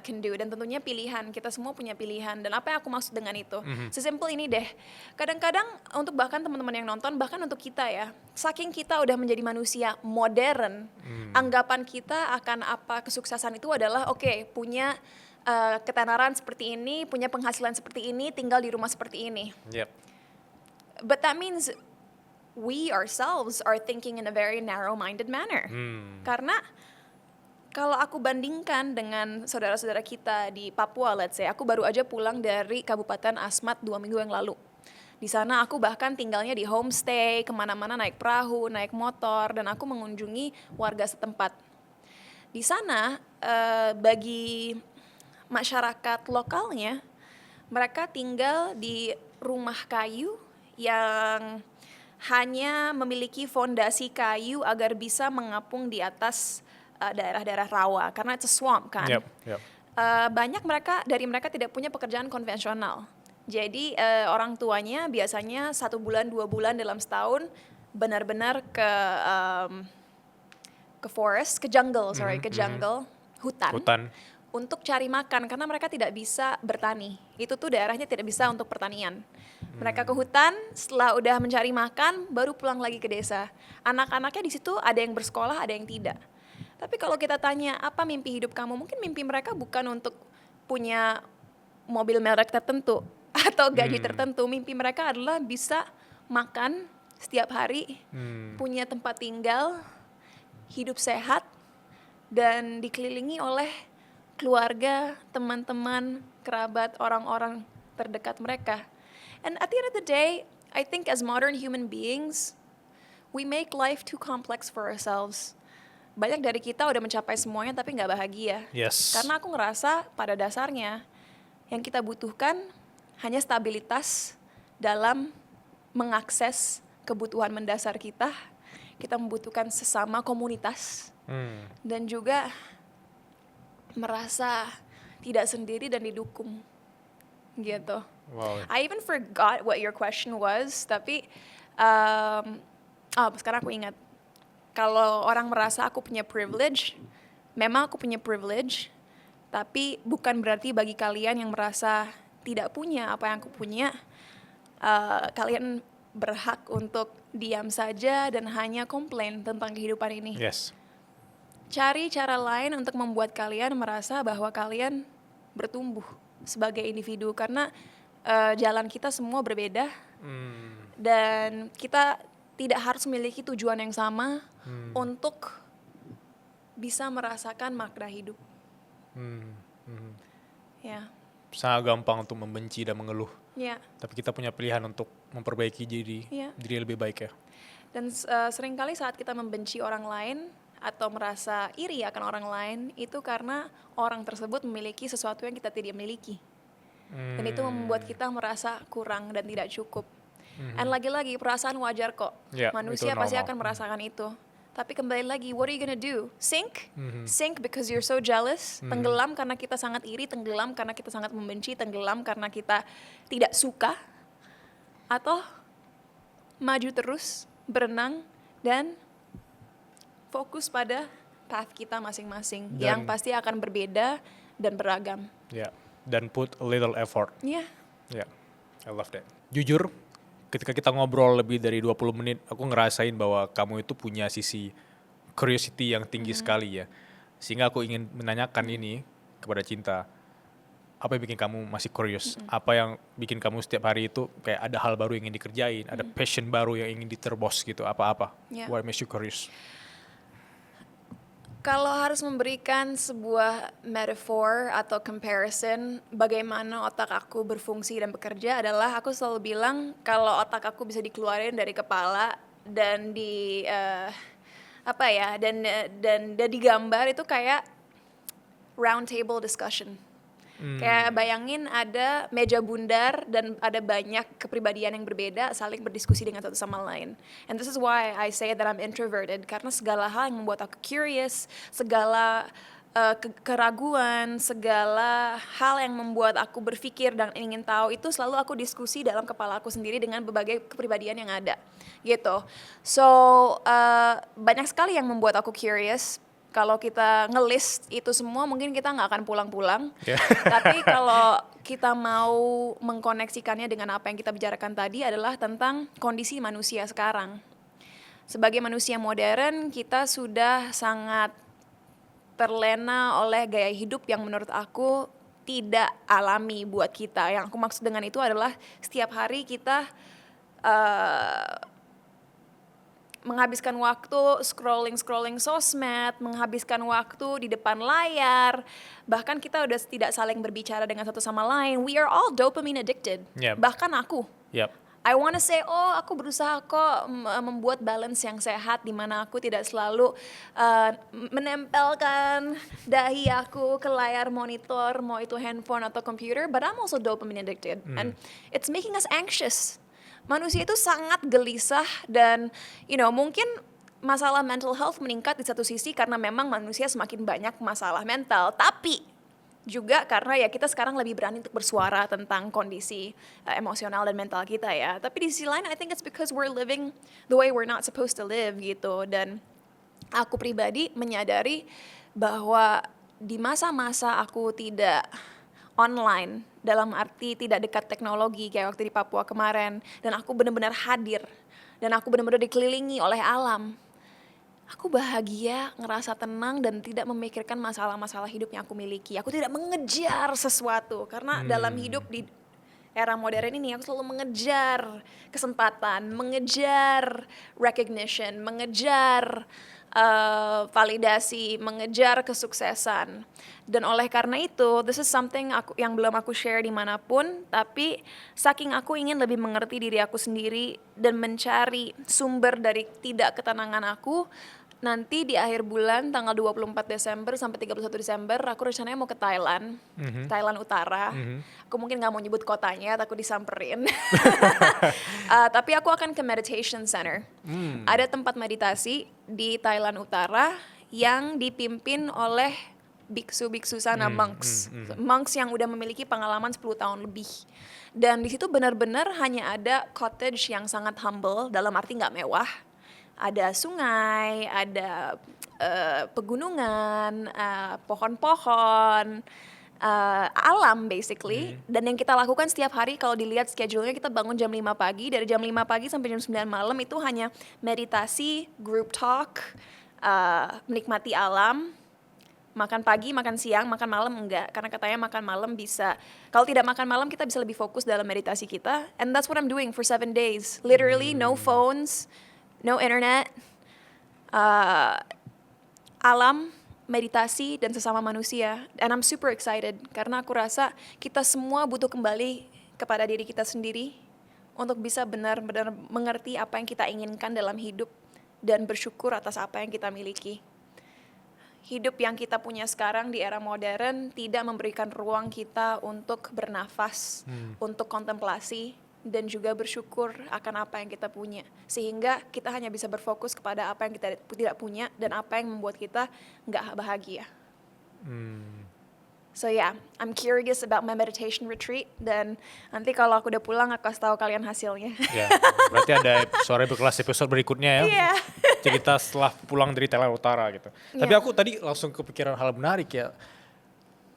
can do, dan tentunya pilihan, kita semua punya pilihan. Dan apa yang aku maksud dengan itu, sesimpel ini deh, kadang-kadang untuk bahkan teman-teman yang nonton, bahkan untuk kita ya, saking kita udah menjadi manusia modern, anggapan kita akan apa kesuksesan itu adalah oke, punya ketenaran seperti ini, punya penghasilan seperti ini, tinggal di rumah seperti ini. Yep. But that means we ourselves are thinking in a very narrow-minded manner. Karena kalau aku bandingkan dengan saudara-saudara kita di Papua, let's say, aku baru aja pulang dari Kabupaten Asmat 2 minggu yang lalu. Di sana aku bahkan tinggalnya di homestay, kemana-mana naik perahu, naik motor, dan aku mengunjungi warga setempat. Di sana, bagi masyarakat lokalnya, mereka tinggal di rumah kayu yang hanya memiliki fondasi kayu agar bisa mengapung di atas daerah-daerah rawa, karena it's a swamp kan. Yep. Banyak dari mereka tidak punya pekerjaan konvensional. Jadi orang tuanya biasanya 1 bulan 2 bulan dalam setahun benar-benar ke forest, ke jungle, hutan. Untuk cari makan, karena mereka tidak bisa bertani. Itu tuh daerahnya tidak bisa untuk pertanian. Mereka ke hutan, setelah udah mencari makan, baru pulang lagi ke desa. Anak-anaknya di situ ada yang bersekolah, ada yang tidak. Tapi kalau kita tanya, apa mimpi hidup kamu? Mungkin mimpi mereka bukan untuk punya mobil merek tertentu atau gaji tertentu. Mimpi mereka adalah bisa makan setiap hari, punya tempat tinggal, hidup sehat, dan dikelilingi oleh keluarga, teman-teman, kerabat, orang-orang terdekat mereka. And at the end of the day, I think as modern human beings, we make life too complex for ourselves. Banyak dari kita udah mencapai semuanya tapi nggak bahagia. Yes. Karena aku ngerasa pada dasarnya yang kita butuhkan hanya stabilitas dalam mengakses kebutuhan mendasar kita. Kita membutuhkan sesama komunitas dan juga merasa tidak sendiri dan didukung gitu. Wow. I even forgot what your question was, tapi sekarang aku ingat. Kalau orang merasa aku punya privilege, memang aku punya privilege, tapi bukan berarti bagi kalian yang merasa tidak punya apa yang aku punya, kalian berhak untuk diam saja dan hanya komplain tentang kehidupan ini. Yes. cari cara lain untuk membuat kalian merasa bahwa kalian bertumbuh sebagai individu karena jalan kita semua berbeda dan kita tidak harus memiliki tujuan yang sama untuk bisa merasakan makna hidup. Ya. Sangat gampang untuk membenci dan mengeluh. Ya. Tapi kita punya pilihan untuk memperbaiki diri lebih baik ya. Dan seringkali saat kita membenci orang lain atau merasa iri akan orang lain itu karena orang tersebut memiliki sesuatu yang kita tidak miliki. Dan itu membuat kita merasa kurang dan tidak cukup. Dan lagi-lagi perasaan wajar kok. Manusia pasti akan merasakan itu. Tapi kembali lagi, what are you gonna do? Sink? Sink because you're so jealous? Tenggelam karena kita sangat iri, tenggelam karena kita sangat membenci, tenggelam karena kita tidak suka? Atau maju terus, berenang, dan fokus pada path kita masing-masing yang pasti akan berbeda dan beragam. Ya, dan put a little effort. Iya. Ya, I love that. Jujur, ketika kita ngobrol lebih dari 20 menit, aku ngerasain bahwa kamu itu punya sisi curiosity yang tinggi sekali ya. Sehingga aku ingin menanyakan ini kepada Cinta. Apa yang bikin kamu masih curious? Apa yang bikin kamu setiap hari itu kayak ada hal baru yang ingin dikerjain, ada passion baru yang ingin diterbos gitu, apa-apa? What makes you curious? Kalau harus memberikan sebuah metafor atau comparison bagaimana otak aku berfungsi dan bekerja adalah aku selalu bilang kalau otak aku bisa dikeluarin dari kepala dan dan digambar itu kayak round table discussion. Kayak bayangin ada meja bundar dan ada banyak kepribadian yang berbeda saling berdiskusi dengan satu sama lain. And this is why I say that I'm introverted karena segala hal yang membuat aku curious, segala keraguan, segala hal yang membuat aku berpikir dan ingin tahu itu selalu aku diskusi dalam kepala aku sendiri dengan berbagai kepribadian yang ada gitu. So banyak sekali yang membuat aku curious. Kalau kita ngelist itu semua mungkin kita nggak akan pulang-pulang. Tapi kalau kita mau mengkoneksikannya dengan apa yang kita bicarakan tadi adalah tentang kondisi manusia sekarang. Sebagai manusia modern kita sudah sangat terlena oleh gaya hidup yang menurut aku tidak alami buat kita. Yang aku maksud dengan itu adalah setiap hari kita menghabiskan waktu scrolling sosmed, menghabiskan waktu di depan layar, bahkan kita udah tidak saling berbicara dengan satu sama lain. We are all dopamine addicted. Bahkan aku. I wanna say, aku berusaha kok membuat balance yang sehat di mana aku tidak selalu menempelkan dahi aku ke layar monitor, mau itu handphone atau computer, but I'm also dopamine addicted. And it's making us anxious. Manusia itu sangat gelisah dan mungkin masalah mental health meningkat di satu sisi karena memang manusia semakin banyak masalah mental, tapi juga karena ya kita sekarang lebih berani untuk bersuara tentang kondisi emosional dan mental kita ya. Tapi di sisi lain I think it's because we're living the way we're not supposed to live gitu. Dan aku pribadi menyadari bahwa di masa-masa aku tidak online, dalam arti tidak dekat teknologi kayak waktu di Papua kemarin, dan aku benar-benar hadir dan aku benar-benar dikelilingi oleh alam, aku bahagia, ngerasa tenang dan tidak memikirkan masalah-masalah hidup yang aku miliki. Aku tidak mengejar sesuatu karena dalam hidup di era modern ini aku selalu mengejar kesempatan, mengejar recognition, mengejar validasi, mengejar kesuksesan. Dan oleh karena itu, this is something yang belum aku share dimanapun, tapi saking aku ingin lebih mengerti diri aku sendiri dan mencari sumber dari tidak ketenangan aku, nanti di akhir bulan tanggal 24 Desember sampai 31 Desember aku rencananya mau ke Thailand, Thailand Utara. Aku mungkin gak mau nyebut kotanya, takut disamperin. Tapi aku akan ke meditation center. Ada tempat meditasi di Thailand Utara yang dipimpin oleh biksu-biksu sana, monks. Monks yang udah memiliki pengalaman 10 tahun lebih. Dan di situ benar-benar hanya ada cottage yang sangat humble, dalam arti gak mewah. Ada sungai, ada pegunungan, pohon-pohon, alam basically. Dan yang kita lakukan setiap hari kalau dilihat schedule-nya, kita bangun jam 5 pagi, dari jam 5 pagi sampai jam 9 malam itu hanya meditasi, group talk, menikmati alam, makan pagi, makan siang, makan malam enggak. Karena katanya makan malam bisa, kalau tidak makan malam kita bisa lebih fokus dalam meditasi kita. And that's what I'm doing for 7 days. Literally no phones, no internet, alam, meditasi, dan sesama manusia. And I'm super excited karena aku rasa kita semua butuh kembali kepada diri kita sendiri untuk bisa benar-benar mengerti apa yang kita inginkan dalam hidup dan bersyukur atas apa yang kita miliki. Hidup yang kita punya sekarang di era modern tidak memberikan ruang kita untuk bernafas, untuk kontemplasi, dan juga bersyukur akan apa yang kita punya. Sehingga kita hanya bisa berfokus kepada apa yang kita tidak punya dan apa yang membuat kita nggak bahagia. So yeah, I'm curious about my meditation retreat, dan nanti kalau aku udah pulang aku kasih tahu kalian hasilnya. Ya, berarti ada suara berkelas episode berikutnya ya. Iya. Cerita setelah pulang dari Thailand Utara gitu. Tapi aku tadi langsung kepikiran hal menarik ya.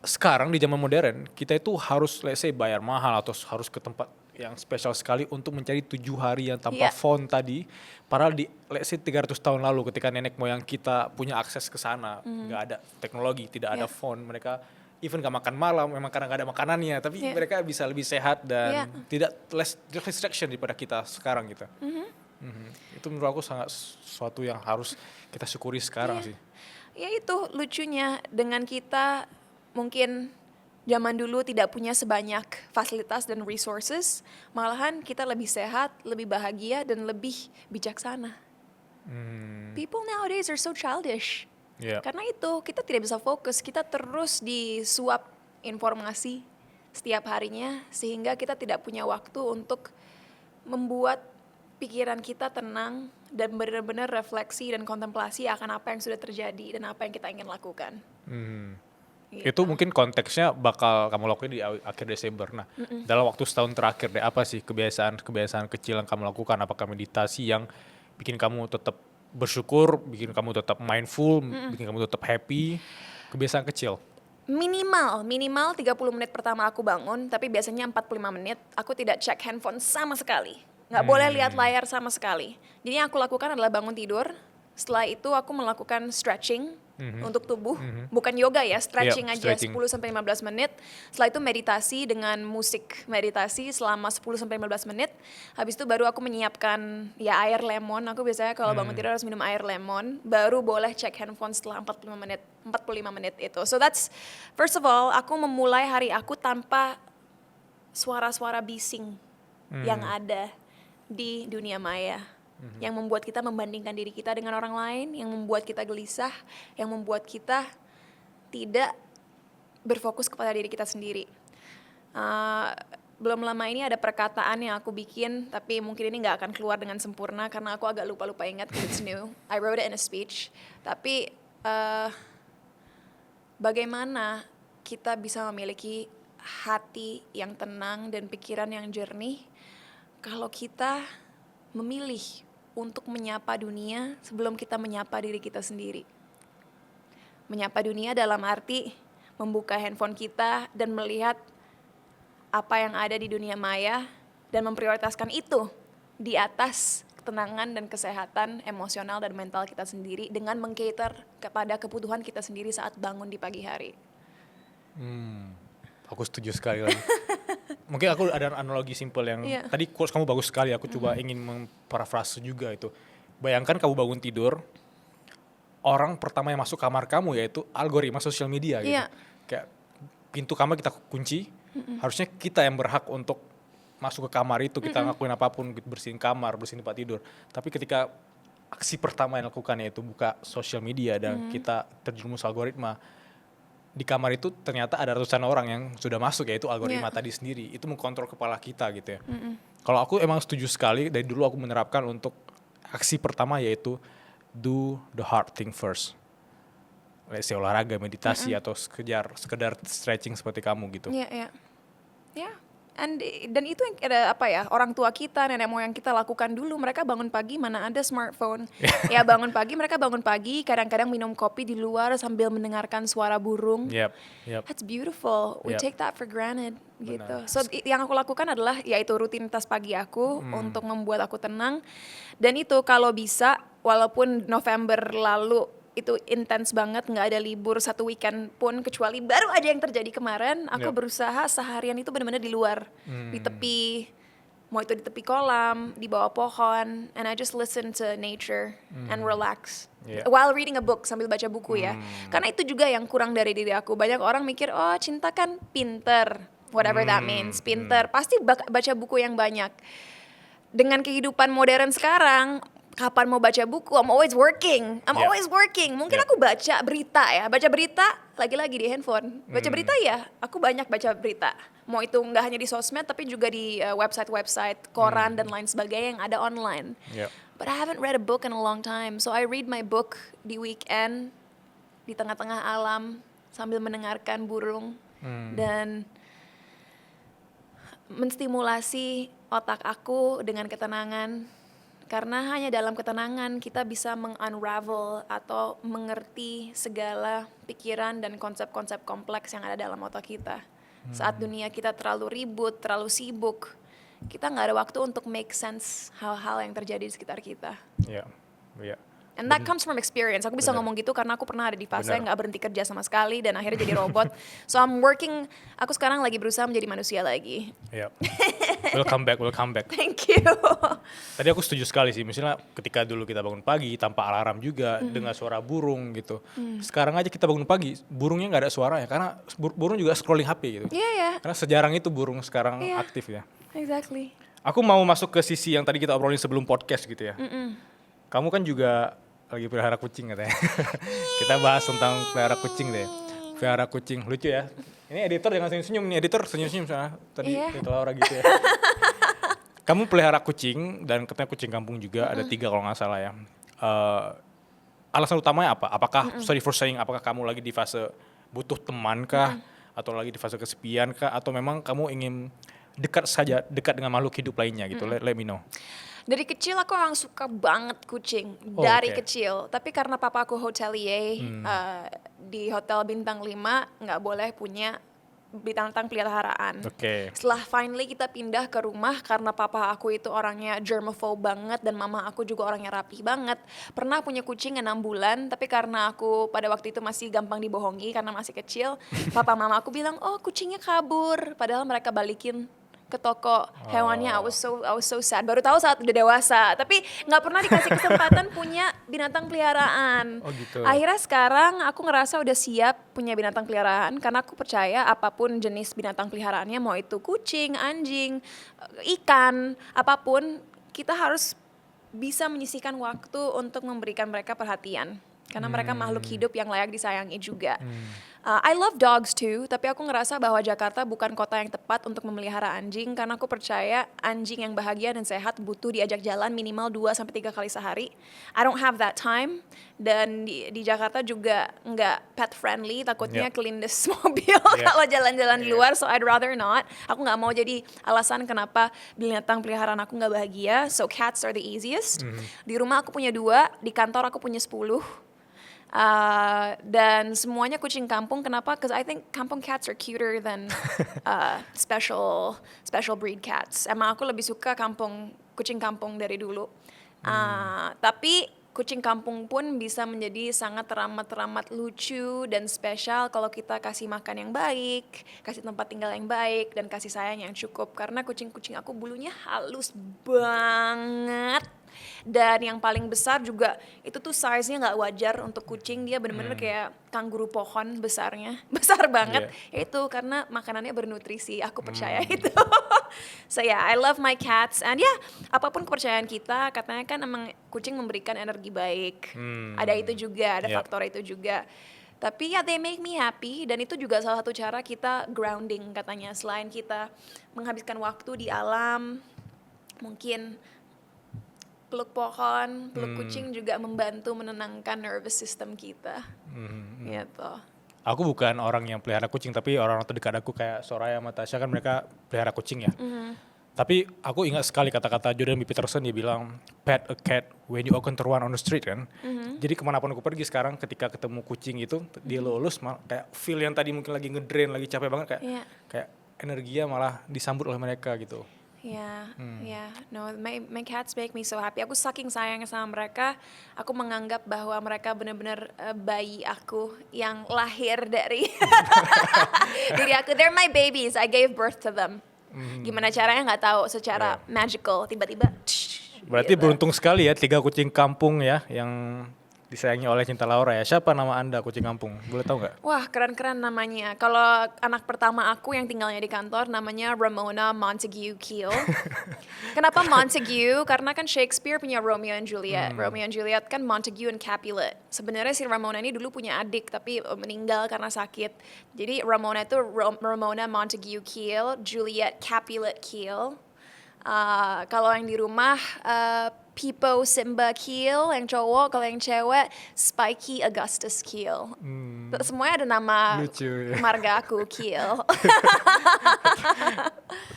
Sekarang di zaman modern kita itu harus let's say bayar mahal atau harus ke tempat yang spesial sekali untuk mencari 7 hari yang tanpa phone tadi. Padahal di let's say 300 tahun lalu ketika nenek moyang kita punya akses ke sana, nggak ada teknologi, tidak ada phone, mereka even gak makan malam, memang karena gak ada makanannya, tapi mereka bisa lebih sehat dan tidak less restriction daripada kita sekarang gitu. Itu menurut aku sangat sesuatu yang harus kita syukuri sekarang sih. Ya itu lucunya, dengan kita mungkin zaman dulu tidak punya sebanyak fasilitas dan resources, malahan kita lebih sehat, lebih bahagia, dan lebih bijaksana. People nowadays are so childish. Karena itu kita tidak bisa fokus, kita terus disuap informasi setiap harinya sehingga kita tidak punya waktu untuk membuat pikiran kita tenang dan benar-benar refleksi dan kontemplasi akan apa yang sudah terjadi dan apa yang kita ingin lakukan. Gitu. Itu mungkin konteksnya bakal kamu lakuin di akhir Desember. Nah, dalam waktu setahun terakhir deh, apa sih kebiasaan kecil yang kamu lakukan? Apakah meditasi yang bikin kamu tetap bersyukur, bikin kamu tetap mindful, bikin kamu tetap happy, kebiasaan kecil? Minimal 30 menit pertama aku bangun, tapi biasanya 45 menit aku tidak cek handphone sama sekali. Nggak boleh lihat layar sama sekali. Jadi yang aku lakukan adalah bangun tidur, setelah itu aku melakukan stretching untuk tubuh, bukan yoga ya, stretching aja 10-15 menit. Setelah itu meditasi dengan musik meditasi selama 10-15 menit. Habis itu baru aku menyiapkan ya air lemon. Aku biasanya kalau bangun tidur harus minum air lemon, baru boleh cek handphone setelah 45 menit itu. So that's, first of all, aku memulai hari aku tanpa suara-suara bising yang ada di dunia maya. Yang membuat kita membandingkan diri kita dengan orang lain, yang membuat kita gelisah, yang membuat kita tidak berfokus kepada diri kita sendiri. Belum lama ini ada perkataan yang aku bikin, tapi mungkin ini nggak akan keluar dengan sempurna karena aku agak lupa ingat because it's new. I wrote it in a speech. Tapi bagaimana kita bisa memiliki hati yang tenang dan pikiran yang jernih kalau kita memilih untuk menyapa dunia sebelum kita menyapa diri kita sendiri. Menyapa dunia dalam arti membuka handphone kita dan melihat apa yang ada di dunia maya dan memprioritaskan itu di atas ketenangan dan kesehatan emosional dan mental kita sendiri dengan meng-cater kepada kebutuhan kita sendiri saat bangun di pagi hari. Aku setuju sekali lagi. Mungkin aku ada analogi simpel yang tadi quotes kamu bagus sekali. Aku coba ingin memparafrase juga itu. Bayangkan kamu bangun tidur, orang pertama yang masuk kamar kamu yaitu algoritma sosial media gitu. Kayak pintu kamar kita kunci, harusnya kita yang berhak untuk masuk ke kamar itu, kita ngakuin apapun, bersihin kamar, bersihin tempat tidur. Tapi ketika aksi pertama yang lakukan yaitu buka sosial media dan kita terjerumus algoritma, di kamar itu ternyata ada ratusan orang yang sudah masuk, yaitu algoritma tadi sendiri. Itu mengkontrol kepala kita gitu ya. Kalau aku emang setuju sekali, dari dulu aku menerapkan untuk aksi pertama yaitu do the hard thing first. Let's say olahraga, meditasi atau sekedar stretching seperti kamu gitu. Iya. Dan itu yang ada apa ya, orang tua kita, nenek moyang kita lakukan dulu. Mereka bangun pagi mana ada smartphone. Ya mereka bangun pagi, kadang-kadang minum kopi di luar sambil mendengarkan suara burung. Yep. That's beautiful. We take that for granted gitu. So yang aku lakukan adalah yaitu rutinitas pagi aku untuk membuat aku tenang. Dan itu kalau bisa walaupun November lalu itu intens banget, nggak ada libur satu weekend pun, kecuali baru aja yang terjadi kemarin, aku Yep. berusaha seharian itu benar-benar di luar, di tepi, mau itu di tepi kolam, di bawah pohon, and I just listen to nature and relax. Yeah. While reading a book, sambil baca buku ya. Karena itu juga yang kurang dari diri aku. Banyak orang mikir, oh cinta kan pinter, whatever that means, pinter. Pasti baca buku yang banyak. Dengan kehidupan modern sekarang, kapan mau baca buku? I'm always working. Yeah. Always working. Mungkin Yeah. aku baca berita ya. Baca berita lagi-lagi di handphone. Baca berita ya, aku banyak baca berita. Mau itu nggak hanya di sosmed, tapi juga di website-website, koran dan lain sebagainya yang ada online. Yep. But I haven't read a book in a long time. So I read my book di weekend, di tengah-tengah alam, sambil mendengarkan burung. Dan menstimulasi otak aku dengan ketenangan. Karena hanya dalam ketenangan kita bisa meng-unravel atau mengerti segala pikiran dan konsep-konsep kompleks yang ada dalam otak kita. Saat dunia kita terlalu ribut, terlalu sibuk, kita nggak ada waktu untuk make sense hal-hal yang terjadi di sekitar kita. Ya, ya. And that comes from experience. Aku bisa Bener. ngomong gitu karena aku pernah ada di fase Bener. nggak berhenti kerja sama sekali dan akhirnya jadi robot. So I'm working, aku sekarang lagi berusaha menjadi manusia lagi. Ya. Welcome back. Thank you. Tadi aku setuju sekali sih, misalnya ketika dulu kita bangun pagi tanpa alarm juga, dengar suara burung gitu. Sekarang aja kita bangun pagi, burungnya nggak ada suaranya karena burung juga scrolling HP gitu. Iya ya, Karena sejarang itu burung sekarang Iya. aktif ya. exactly. Aku mau masuk ke sisi yang tadi kita obrolin sebelum podcast gitu ya. Kamu kan juga lagi pelihara kucing katanya. Kita bahas tentang pelihara kucing deh. Pelihara kucing, lucu ya. Ini editor jangan senyum-senyum, nih editor senyum-senyum soalnya tadi Iya. kayak Laura gitu ya. Kamu pelihara kucing dan katanya kucing kampung juga ada 3 kalau nggak salah ya. Alasan utamanya apa? Apakah sorry for saying, apakah kamu lagi di fase butuh teman kah? Atau lagi di fase kesepian kah? Atau memang kamu ingin dekat dengan makhluk hidup lainnya gitu? Let me know. Dari kecil aku memang suka banget kucing, Oh, dari oke. kecil. Tapi karena papa aku hotelier di hotel bintang 5 nggak boleh punya binatang peliharaan. Oke. Setelah finally kita pindah ke rumah karena papa aku itu orangnya germaphobe banget dan mama aku juga orangnya rapi banget. Pernah punya kucing 6 bulan, tapi karena aku pada waktu itu masih gampang dibohongi karena masih kecil, papa mama aku bilang, "Oh, kucingnya kabur." Padahal mereka balikin ke toko hewannya. I was so sad. Baru tahu saat udah dewasa, tapi nggak pernah dikasih kesempatan punya binatang peliharaan. Oh, gitu. Akhirnya sekarang aku ngerasa udah siap punya binatang peliharaan karena aku percaya apapun jenis binatang peliharaannya, mau itu kucing, anjing, ikan, apapun, kita harus bisa menyisihkan waktu untuk memberikan mereka perhatian. Karena mereka makhluk hidup yang layak disayangi juga. I love dogs too, tapi aku ngerasa bahwa Jakarta bukan kota yang tepat untuk memelihara anjing karena aku percaya anjing yang bahagia dan sehat butuh diajak jalan minimal 2-3 kali sehari. I don't have that time, dan di Jakarta juga nggak pet friendly, takutnya Yeah. kelindes mobil Yeah. kalau jalan-jalan di Yeah. luar, so I'd rather not. Aku nggak mau jadi alasan kenapa binatang peliharaan aku nggak bahagia, so cats are the easiest. Di rumah aku punya 2, di kantor aku punya 10. Dan semuanya kucing kampung. Kenapa? Because I think kampung cats are cuter than special breed cats. Emang aku lebih suka kucing kampung dari dulu. Tapi kucing kampung pun bisa menjadi sangat teramat lucu dan spesial kalau kita kasih makan yang baik, kasih tempat tinggal yang baik, dan kasih sayang yang cukup. Karena kucing-kucing aku bulunya halus banget. Dan yang paling besar juga, itu tuh size-nya nggak wajar untuk kucing. Dia bener-bener kayak kanguru pohon besarnya. Besar banget. Itu karena makanannya bernutrisi, aku percaya itu. So yeah, I love my cats. And yeah, apapun kepercayaan kita, katanya kan emang kucing memberikan energi baik. Ada itu juga, ada Yep. faktor itu juga. Tapi ya, they make me happy. Dan itu juga salah satu cara kita grounding katanya. Selain kita menghabiskan waktu di alam, mungkin peluk pohon, peluk kucing juga membantu menenangkan nervous system kita. Gitu. Aku bukan orang yang pelihara kucing, tapi orang-orang terdekat aku kayak Soraya sama Tasya kan mereka pelihara kucing ya. Tapi aku ingat sekali kata-kata Jordan B. Peterson, dia bilang, pet a cat when you encounter one on the street kan. Jadi kemanapun aku pergi sekarang ketika ketemu kucing itu, dia lulus kayak feel yang tadi mungkin lagi ngedrain, lagi capek banget, kayak Iya. kayak energinya malah disambut oleh mereka gitu. No, my cats make me so happy. Aku saking sayangnya sama mereka, aku menganggap bahwa mereka benar-benar bayi aku yang lahir dari diri aku. They're my babies. I gave birth to them. Gimana caranya nggak tahu, secara magical tiba-tiba. Berarti gitu. beruntung sekali ya 3 kucing kampung ya yang disayangi oleh Cinta Laura ya. Siapa nama Anda kucing kampung? Boleh tahu nggak? Wah, keren-keren namanya. Kalau anak pertama aku yang tinggalnya di kantor namanya Ramona Montague Keel. Kenapa Montague? Karena kan Shakespeare punya Romeo and Juliet. Romeo and Juliet kan Montague and Capulet. Sebenarnya si Ramona ini dulu punya adik tapi meninggal karena sakit. Jadi Ramona itu Ramona Montague Keel, Juliet Capulet Keel. Kalau yang di rumah Pipo Simba Keel yang cowok, kalau yang cewek Spiky Augustus Keel. Semuanya ada nama Lucu ya. marga aku Keel.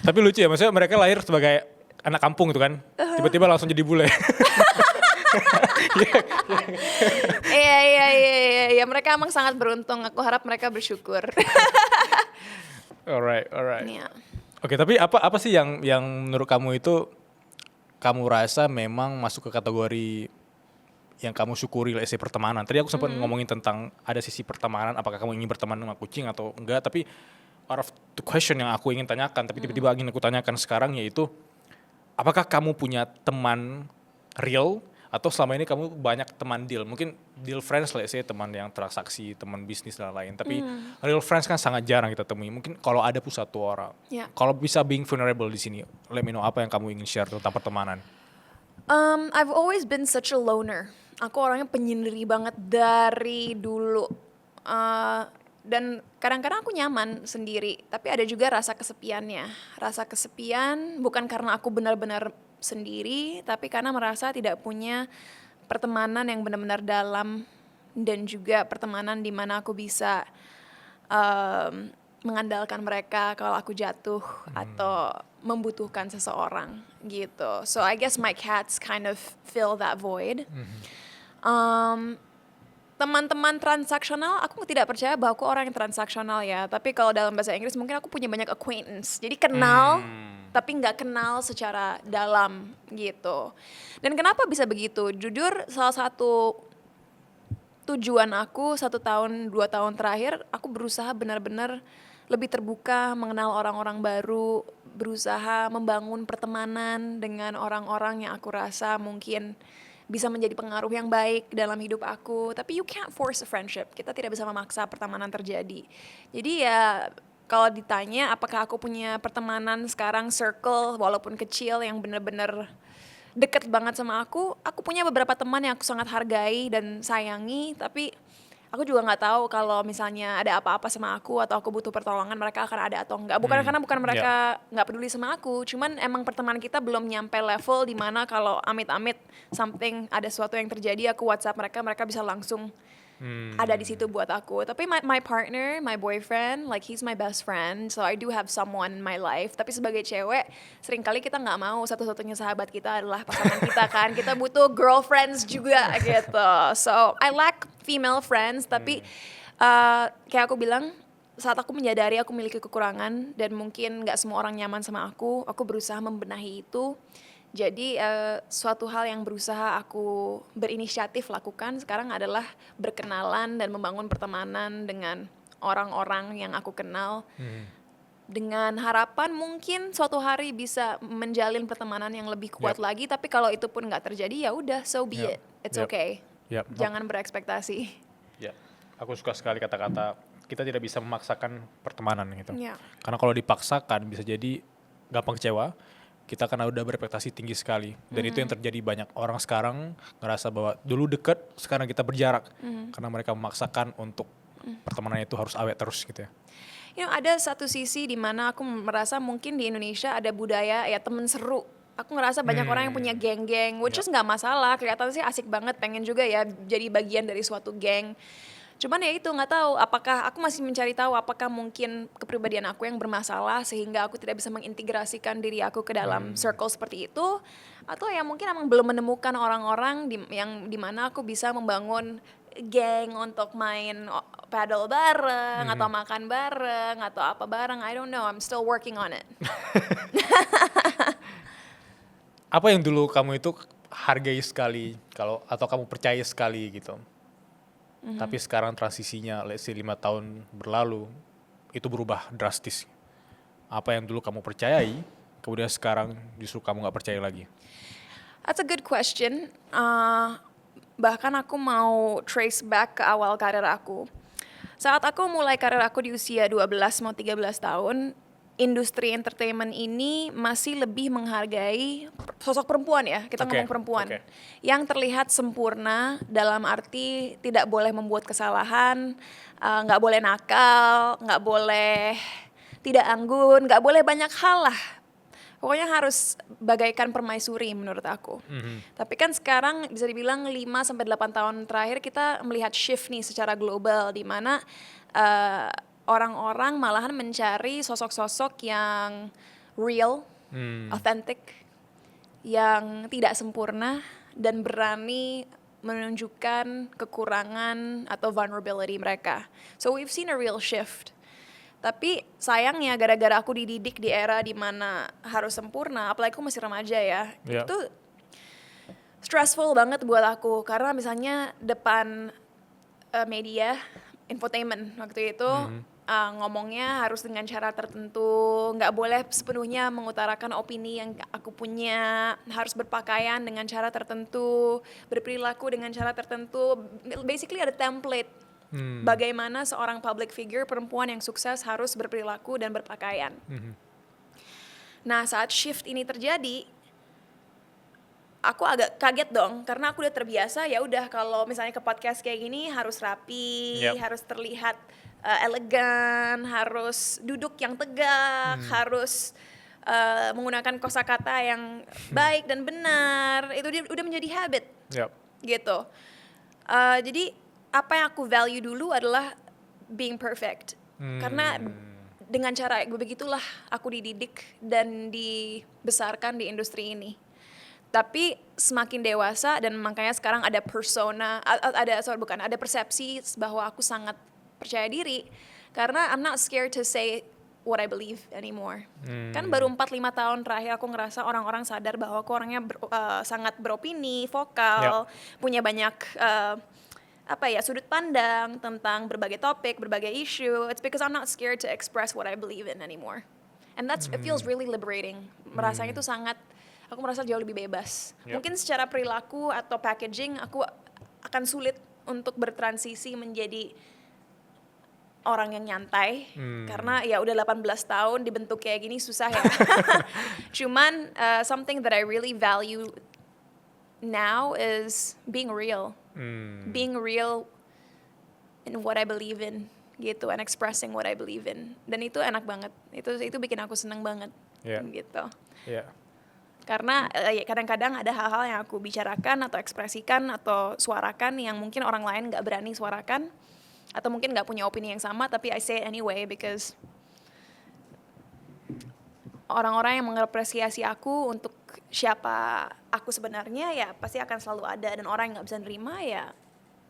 Tapi lucu ya, maksudnya mereka lahir sebagai anak kampung gitu kan. Tiba-tiba langsung jadi bule. Iya, mereka emang sangat beruntung. Aku harap mereka bersyukur. Alright. Iya. Oke, tapi apa sih yang menurut kamu itu kamu rasa memang masuk ke kategori yang kamu syukuri, let's say pertemanan. Tadi aku sempat ngomongin tentang ada sisi pertemanan, apakah kamu ingin berteman dengan kucing atau enggak, tapi out of the question yang aku ingin tanyakan, tapi tiba-tiba ingin aku tanyakan sekarang yaitu, apakah kamu punya teman real atau selama ini kamu banyak teman deal? Mungkin deal friends, let's say teman yang transaksi, teman bisnis dan lain-lain, tapi real friends kan sangat jarang kita temui. Mungkin kalau ada pun 1 orang. Yeah. Kalau bisa being vulnerable di sini, let me know apa yang kamu ingin share tentang pertemanan. I've always been such a loner. Aku orangnya penyendiri banget dari dulu. Dan kadang-kadang aku nyaman sendiri, tapi ada juga rasa kesepiannya. Rasa kesepian bukan karena aku benar-benar sendiri, tapi karena merasa tidak punya pertemanan yang benar-benar dalam dan juga pertemanan di mana aku bisa mengandalkan mereka kalau aku jatuh atau membutuhkan seseorang gitu. So I guess my cats kind of fill that void. Teman-teman transaksional, aku tidak percaya bahwa aku orang yang transaksional ya. Tapi kalau dalam bahasa Inggris mungkin aku punya banyak acquaintance. Jadi kenal, tapi nggak kenal secara dalam gitu. Dan kenapa bisa begitu? Jujur salah satu tujuan aku 1 tahun, 2 tahun terakhir, aku berusaha benar-benar lebih terbuka, mengenal orang-orang baru, berusaha membangun pertemanan dengan orang-orang yang aku rasa mungkin bisa menjadi pengaruh yang baik dalam hidup aku. Tapi you can't force a friendship. Kita tidak bisa memaksa pertemanan terjadi. Jadi ya kalau ditanya apakah aku punya pertemanan sekarang circle walaupun kecil yang benar-benar deket banget sama aku punya beberapa teman yang aku sangat hargai dan sayangi, tapi aku juga nggak tahu kalau misalnya ada apa-apa sama aku atau aku butuh pertolongan mereka akan ada atau enggak. Bukan karena mereka nggak peduli sama aku, cuman emang pertemanan kita belum nyampe level di mana kalau amit-amit something, ada sesuatu yang terjadi, aku WhatsApp mereka bisa langsung ada di situ buat aku. Tapi my partner, my boyfriend, like he's my best friend, so I do have someone in my life. Tapi sebagai cewek, seringkali kita nggak mau satu-satunya sahabat kita adalah pasangan kita kan. Kita butuh girlfriends juga gitu. So I lack female friends, tapi kayak aku bilang, saat aku menyadari aku memiliki kekurangan dan mungkin nggak semua orang nyaman sama aku berusaha membenahi itu. Jadi suatu hal yang berusaha aku berinisiatif lakukan sekarang adalah berkenalan dan membangun pertemanan dengan orang-orang yang aku kenal. Dengan harapan mungkin suatu hari bisa menjalin pertemanan yang lebih kuat lagi, tapi kalau itu pun nggak terjadi ya udah, so be it. It's okay. Jangan berekspektasi. Aku suka sekali kata-kata kita tidak bisa memaksakan pertemanan gitu. Yeah. Karena kalau dipaksakan bisa jadi gampang kecewa. Kita karena udah berekspektasi tinggi sekali. Dan itu yang terjadi, banyak orang sekarang ngerasa bahwa dulu deket, sekarang kita berjarak. Karena mereka memaksakan untuk pertemanan itu harus awet terus gitu ya. You know, ada satu sisi di mana aku merasa mungkin di Indonesia ada budaya ya temen seru. Aku ngerasa banyak orang yang punya geng-geng, which is nggak masalah. Kelihatan sih asik banget, pengen juga ya jadi bagian dari suatu geng. Cuman ya itu nggak tahu apakah aku masih mencari tahu apakah mungkin kepribadian aku yang bermasalah sehingga aku tidak bisa mengintegrasikan diri aku ke dalam circle seperti itu, atau ya mungkin emang belum menemukan orang-orang yang dimana aku bisa membangun geng untuk main paddle bareng atau makan bareng atau apa bareng. I don't know, I'm still working on it. Apa yang dulu kamu itu hargai sekali atau kamu percaya sekali gitu. Tapi sekarang transisinya let's say 5 tahun berlalu itu berubah drastis. Apa yang dulu kamu percayai, kemudian sekarang justru kamu nggak percaya lagi. That's a good question. Bahkan aku mau trace back ke awal karir aku. Saat aku mulai karir aku di usia 12 mau 13 tahun, industri entertainment ini masih lebih menghargai sosok perempuan ya, kita Oke, ngomong perempuan. oke. Yang terlihat sempurna dalam arti tidak boleh membuat kesalahan, nggak boleh nakal, nggak boleh tidak anggun, nggak boleh banyak hal lah. Pokoknya harus bagaikan permaisuri menurut aku. Tapi kan sekarang bisa dibilang 5-8 tahun terakhir kita melihat shift nih secara global di mana orang-orang malahan mencari sosok-sosok yang real, authentic, yang tidak sempurna dan berani menunjukkan kekurangan atau vulnerability mereka. So we've seen a real shift. Tapi sayangnya gara-gara aku dididik di era di mana harus sempurna, apalagi aku masih remaja ya, Yeah. itu stressful banget buat aku karena misalnya depan media, infotainment waktu itu ngomongnya harus dengan cara tertentu, nggak boleh sepenuhnya mengutarakan opini yang aku punya, harus berpakaian dengan cara tertentu, berperilaku dengan cara tertentu, basically ada template. Bagaimana seorang public figure perempuan yang sukses harus berperilaku dan berpakaian. Nah, saat shift ini terjadi, aku agak kaget dong karena aku udah terbiasa ya udah kalau misalnya ke podcast kayak gini harus rapi, Yep. harus terlihat elegan, harus duduk yang tegak, harus menggunakan kosakata yang baik dan benar. Itu udah menjadi habit Yep. gitu. Jadi apa yang aku value dulu adalah being perfect. Karena dengan cara begitulah aku dididik dan dibesarkan di industri ini. Tapi semakin dewasa dan makanya sekarang ada persona, ada persepsi bahwa aku sangat percaya diri karena I'm not scared to say what I believe anymore. Kan baru 4-5 tahun terakhir aku ngerasa orang-orang sadar bahwa aku orangnya sangat beropini, vokal, punya banyak sudut pandang tentang berbagai topik, berbagai isu. It's because I'm not scared to express what I believe in anymore. And it feels really liberating. Merasanya itu aku merasa jauh lebih bebas. Yep. Mungkin secara perilaku atau packaging aku akan sulit untuk bertransisi menjadi orang yang nyantai karena ya udah 18 tahun dibentuk kayak gini susah ya. Cuman something that I really value now is being real. Being real in what I believe in gitu and expressing what I believe in. Dan itu enak banget. Itu bikin aku seneng banget. Yeah. Gitu. Yeah. Karena kadang-kadang ada hal-hal yang aku bicarakan atau ekspresikan atau suarakan yang mungkin orang lain nggak berani suarakan atau mungkin nggak punya opini yang sama tapi I say it anyway because orang-orang yang mengapresiasi aku untuk siapa aku sebenarnya ya pasti akan selalu ada dan orang yang nggak bisa nerima ya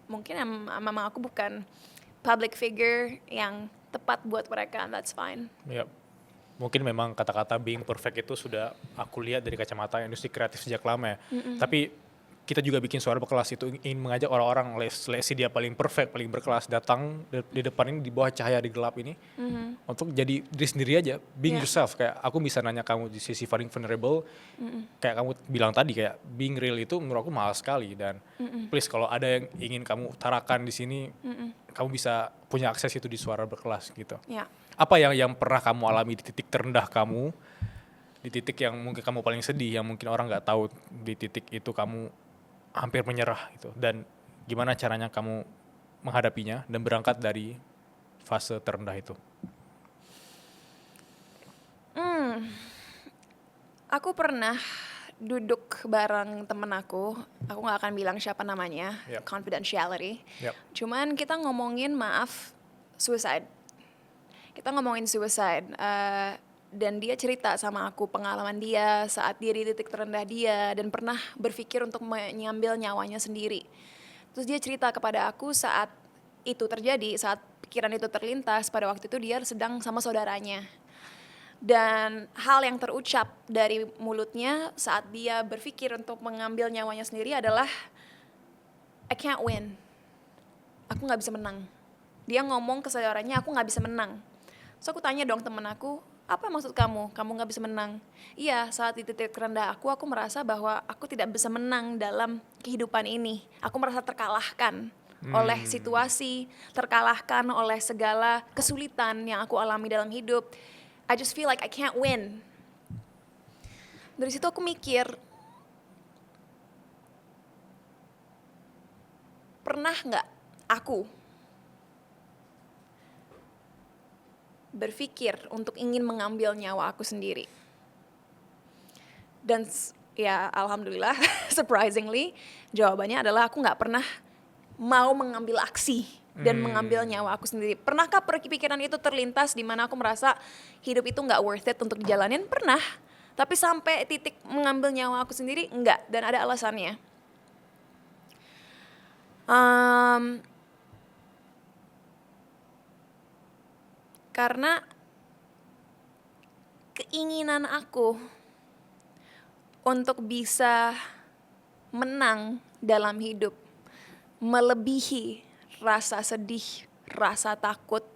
mungkin memang aku bukan public figure yang tepat buat mereka and that's fine. Yep. Mungkin memang kata-kata being perfect itu sudah aku lihat dari kacamata industri kreatif sejak lama ya. Tapi kita juga bikin suara berkelas itu ingin mengajak orang-orang let's say dia paling perfect, paling berkelas datang di depan ini di bawah cahaya di gelap ini untuk jadi diri sendiri aja, being yourself. Kayak aku bisa nanya kamu di sisi paling vulnerable, kayak kamu bilang tadi kayak being real itu menurut aku mahal sekali dan please kalau ada yang ingin kamu utarakan di sini, kamu bisa punya akses itu di suara berkelas gitu. Yeah. Apa yang pernah kamu alami di titik terendah kamu, di titik yang mungkin kamu paling sedih, yang mungkin orang nggak tahu di titik itu kamu hampir menyerah gitu, dan gimana caranya kamu menghadapinya dan berangkat dari fase terendah itu? Aku pernah duduk bareng temen aku nggak akan bilang siapa namanya, Yep. confidentiality. Yep. Cuman kita ngomongin suicide. Kita ngomongin suicide. Dan dia cerita sama aku pengalaman dia saat dia di titik terendah dia dan pernah berpikir untuk mengambil nyawanya sendiri. Terus dia cerita kepada aku saat itu terjadi, saat pikiran itu terlintas, pada waktu itu dia sedang sama saudaranya. Dan hal yang terucap dari mulutnya saat dia berpikir untuk mengambil nyawanya sendiri adalah I can't win. Aku nggak bisa menang. Dia ngomong ke saudaranya, aku nggak bisa menang. So aku tanya dong temen aku, apa maksud kamu? Kamu nggak bisa menang? Iya, saat di titik terendah aku merasa bahwa aku tidak bisa menang dalam kehidupan ini. Aku merasa terkalahkan oleh situasi, terkalahkan oleh segala kesulitan yang aku alami dalam hidup. I just feel like I can't win. Dari situ aku mikir, pernah nggak aku berpikir untuk ingin mengambil nyawa aku sendiri? Dan ya alhamdulillah, surprisingly, jawabannya adalah aku nggak pernah mau mengambil aksi dan mengambil nyawa aku sendiri. Pernahkah pikiran itu terlintas di mana aku merasa hidup itu nggak worth it untuk dijalanin? Pernah. Tapi sampai titik mengambil nyawa aku sendiri, enggak. Dan ada alasannya. Karena keinginan aku untuk bisa menang dalam hidup melebihi rasa sedih, rasa takut,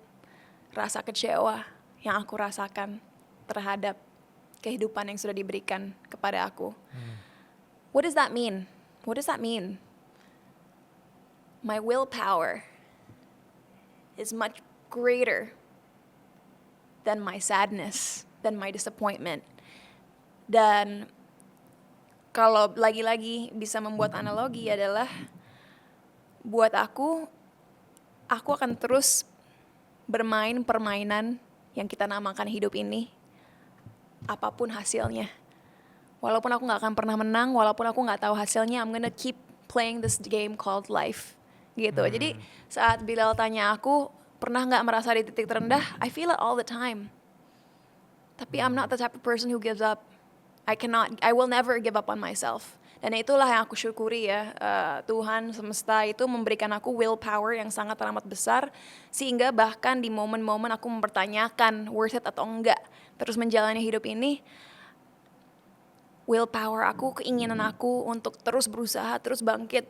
rasa kecewa yang aku rasakan terhadap kehidupan yang sudah diberikan kepada aku. What does that mean? What does that mean? My willpower is much greater than my sadness, than my disappointment. Dan kalau lagi-lagi bisa membuat analogi adalah buat aku akan terus bermain permainan yang kita namakan hidup ini, apapun hasilnya. Walaupun aku gak akan pernah menang, walaupun aku gak tahu hasilnya, I'm gonna keep playing this game called life. Gitu. Jadi saat Bilal tanya aku, pernah gak merasa di titik terendah? I feel it all the time. Tapi I'm not the type of person who gives up. I will never give up on myself. Dan itulah yang aku syukuri ya, Tuhan semesta itu memberikan aku willpower yang sangat teramat besar, sehingga bahkan di momen-momen aku mempertanyakan worth it atau enggak terus menjalani hidup ini, willpower aku, keinginan aku untuk terus berusaha, terus bangkit,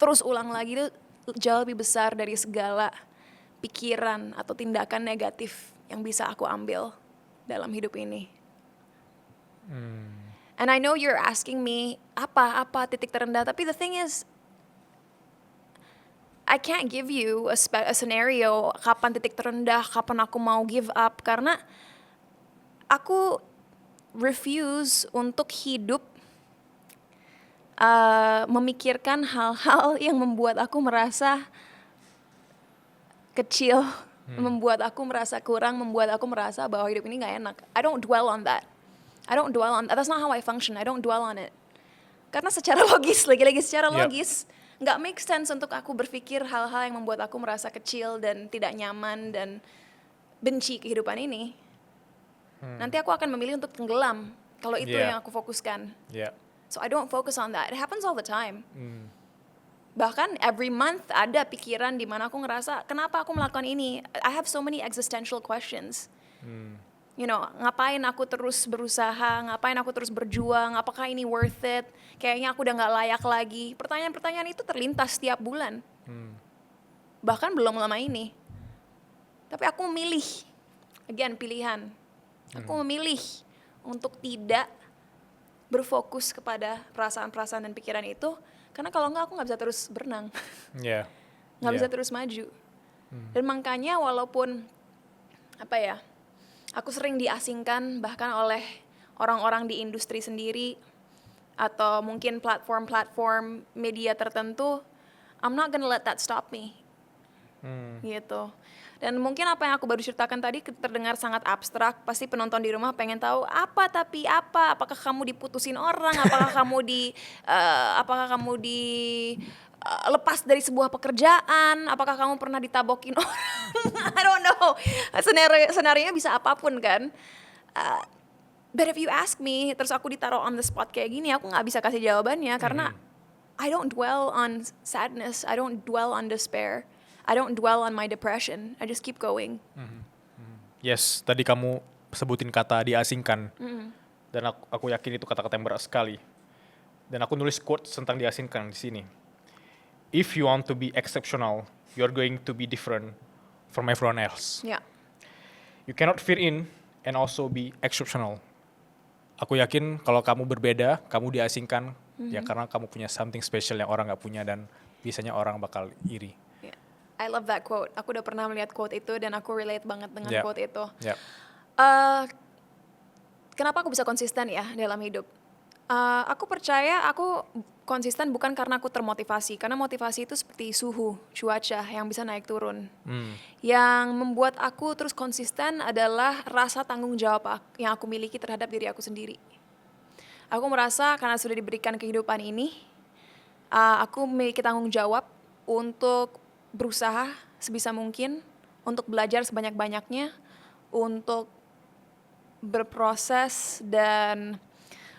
terus ulang lagi itu jauh lebih besar dari segala pikiran atau tindakan negatif yang bisa aku ambil dalam hidup ini. And I know you're asking me, apa titik terendah, tapi the thing is, I can't give you a scenario kapan titik terendah, kapan aku mau give up, karena aku refuse untuk hidup memikirkan hal-hal yang membuat aku merasa kecil, membuat aku merasa kurang, membuat aku merasa bahwa hidup ini gak enak. I don't dwell on that. That's not how I function. I don't dwell on it. Karena secara logis, lagi-lagi secara logis, nggak make sense untuk aku berpikir hal-hal yang membuat aku merasa kecil dan tidak nyaman dan benci kehidupan ini. Nanti aku akan memilih untuk tenggelam kalau itu yang aku fokuskan. So I don't focus on that. It happens all the time. Bahkan every month ada pikiran di mana aku ngerasa, kenapa aku melakukan ini? I have so many existential questions. You know, ngapain aku terus berusaha, ngapain aku terus berjuang, apakah ini worth it, kayaknya aku udah gak layak lagi. Pertanyaan-pertanyaan itu terlintas setiap bulan. Bahkan belum lama ini. Tapi aku memilih, again pilihan, aku memilih untuk tidak berfokus kepada perasaan-perasaan dan pikiran itu, karena kalau enggak aku gak bisa terus berenang. Gak bisa terus maju. Dan makanya walaupun, aku sering diasingkan bahkan oleh orang-orang di industri sendiri atau mungkin platform-platform media tertentu, I'm not gonna let that stop me. Gitu. Dan mungkin apa yang aku baru ceritakan tadi terdengar sangat abstrak, pasti penonton di rumah pengen tahu apakah kamu diputusin orang, apakah kamu lepas dari sebuah pekerjaan, apakah kamu pernah ditabokin orang? I don't know. Senarionya bisa apapun kan. But if you ask me, terus aku ditaruh on the spot kayak gini, aku nggak bisa kasih jawabannya karena I don't dwell on sadness, I don't dwell on despair, I don't dwell on my depression, I just keep going. Yes, tadi kamu sebutin kata diasingkan. Dan aku yakin itu kata-kata yang berat sekali. Dan aku nulis quote tentang diasingkan di sini. If you want to be exceptional, you're going to be different from everyone else. Ya. You cannot fit in and also be exceptional. Aku yakin kalau kamu berbeda, kamu diasingkan, ya karena kamu punya something special yang orang gak punya dan biasanya orang bakal iri. Yeah. I love that quote. Aku udah pernah melihat quote itu dan aku relate banget dengan Yeah. quote itu. Yeah. Kenapa aku bisa konsisten ya dalam hidup? Aku percaya aku konsisten bukan karena aku termotivasi, karena motivasi itu seperti suhu, cuaca yang bisa naik turun. Yang membuat aku terus konsisten adalah rasa tanggung jawab yang aku miliki terhadap diri aku sendiri. Aku merasa karena sudah diberikan kehidupan ini, aku memiliki tanggung jawab untuk berusaha sebisa mungkin, untuk belajar sebanyak-banyaknya, untuk berproses dan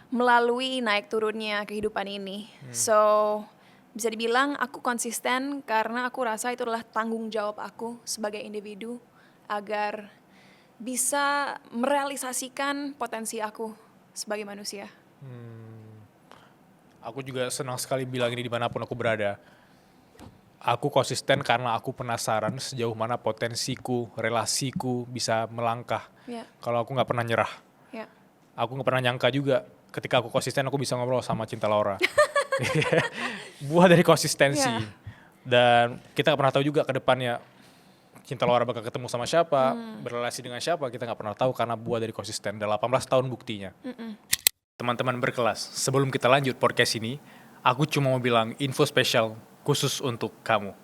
melalui naik turunnya kehidupan ini. So, bisa dibilang aku konsisten karena aku rasa itu adalah tanggung jawab aku sebagai individu agar bisa merealisasikan potensi aku sebagai manusia. Aku juga senang sekali bilang ini dimanapun aku berada. Aku konsisten karena aku penasaran sejauh mana potensiku, relasiku bisa melangkah. Ya, Kalau aku nggak pernah nyerah. ya. Aku nggak pernah nyangka juga ketika aku konsisten aku bisa ngobrol sama Cinta Laura. Buah dari konsistensi. Yeah. Dan kita nggak pernah tahu juga ke depannya Cinta Laura bakal ketemu sama siapa, berrelasi dengan siapa, kita nggak pernah tahu karena buah dari konsisten. Dan 18 tahun buktinya. Teman-teman berkelas, sebelum kita lanjut podcast ini, aku cuma mau bilang info spesial khusus untuk kamu.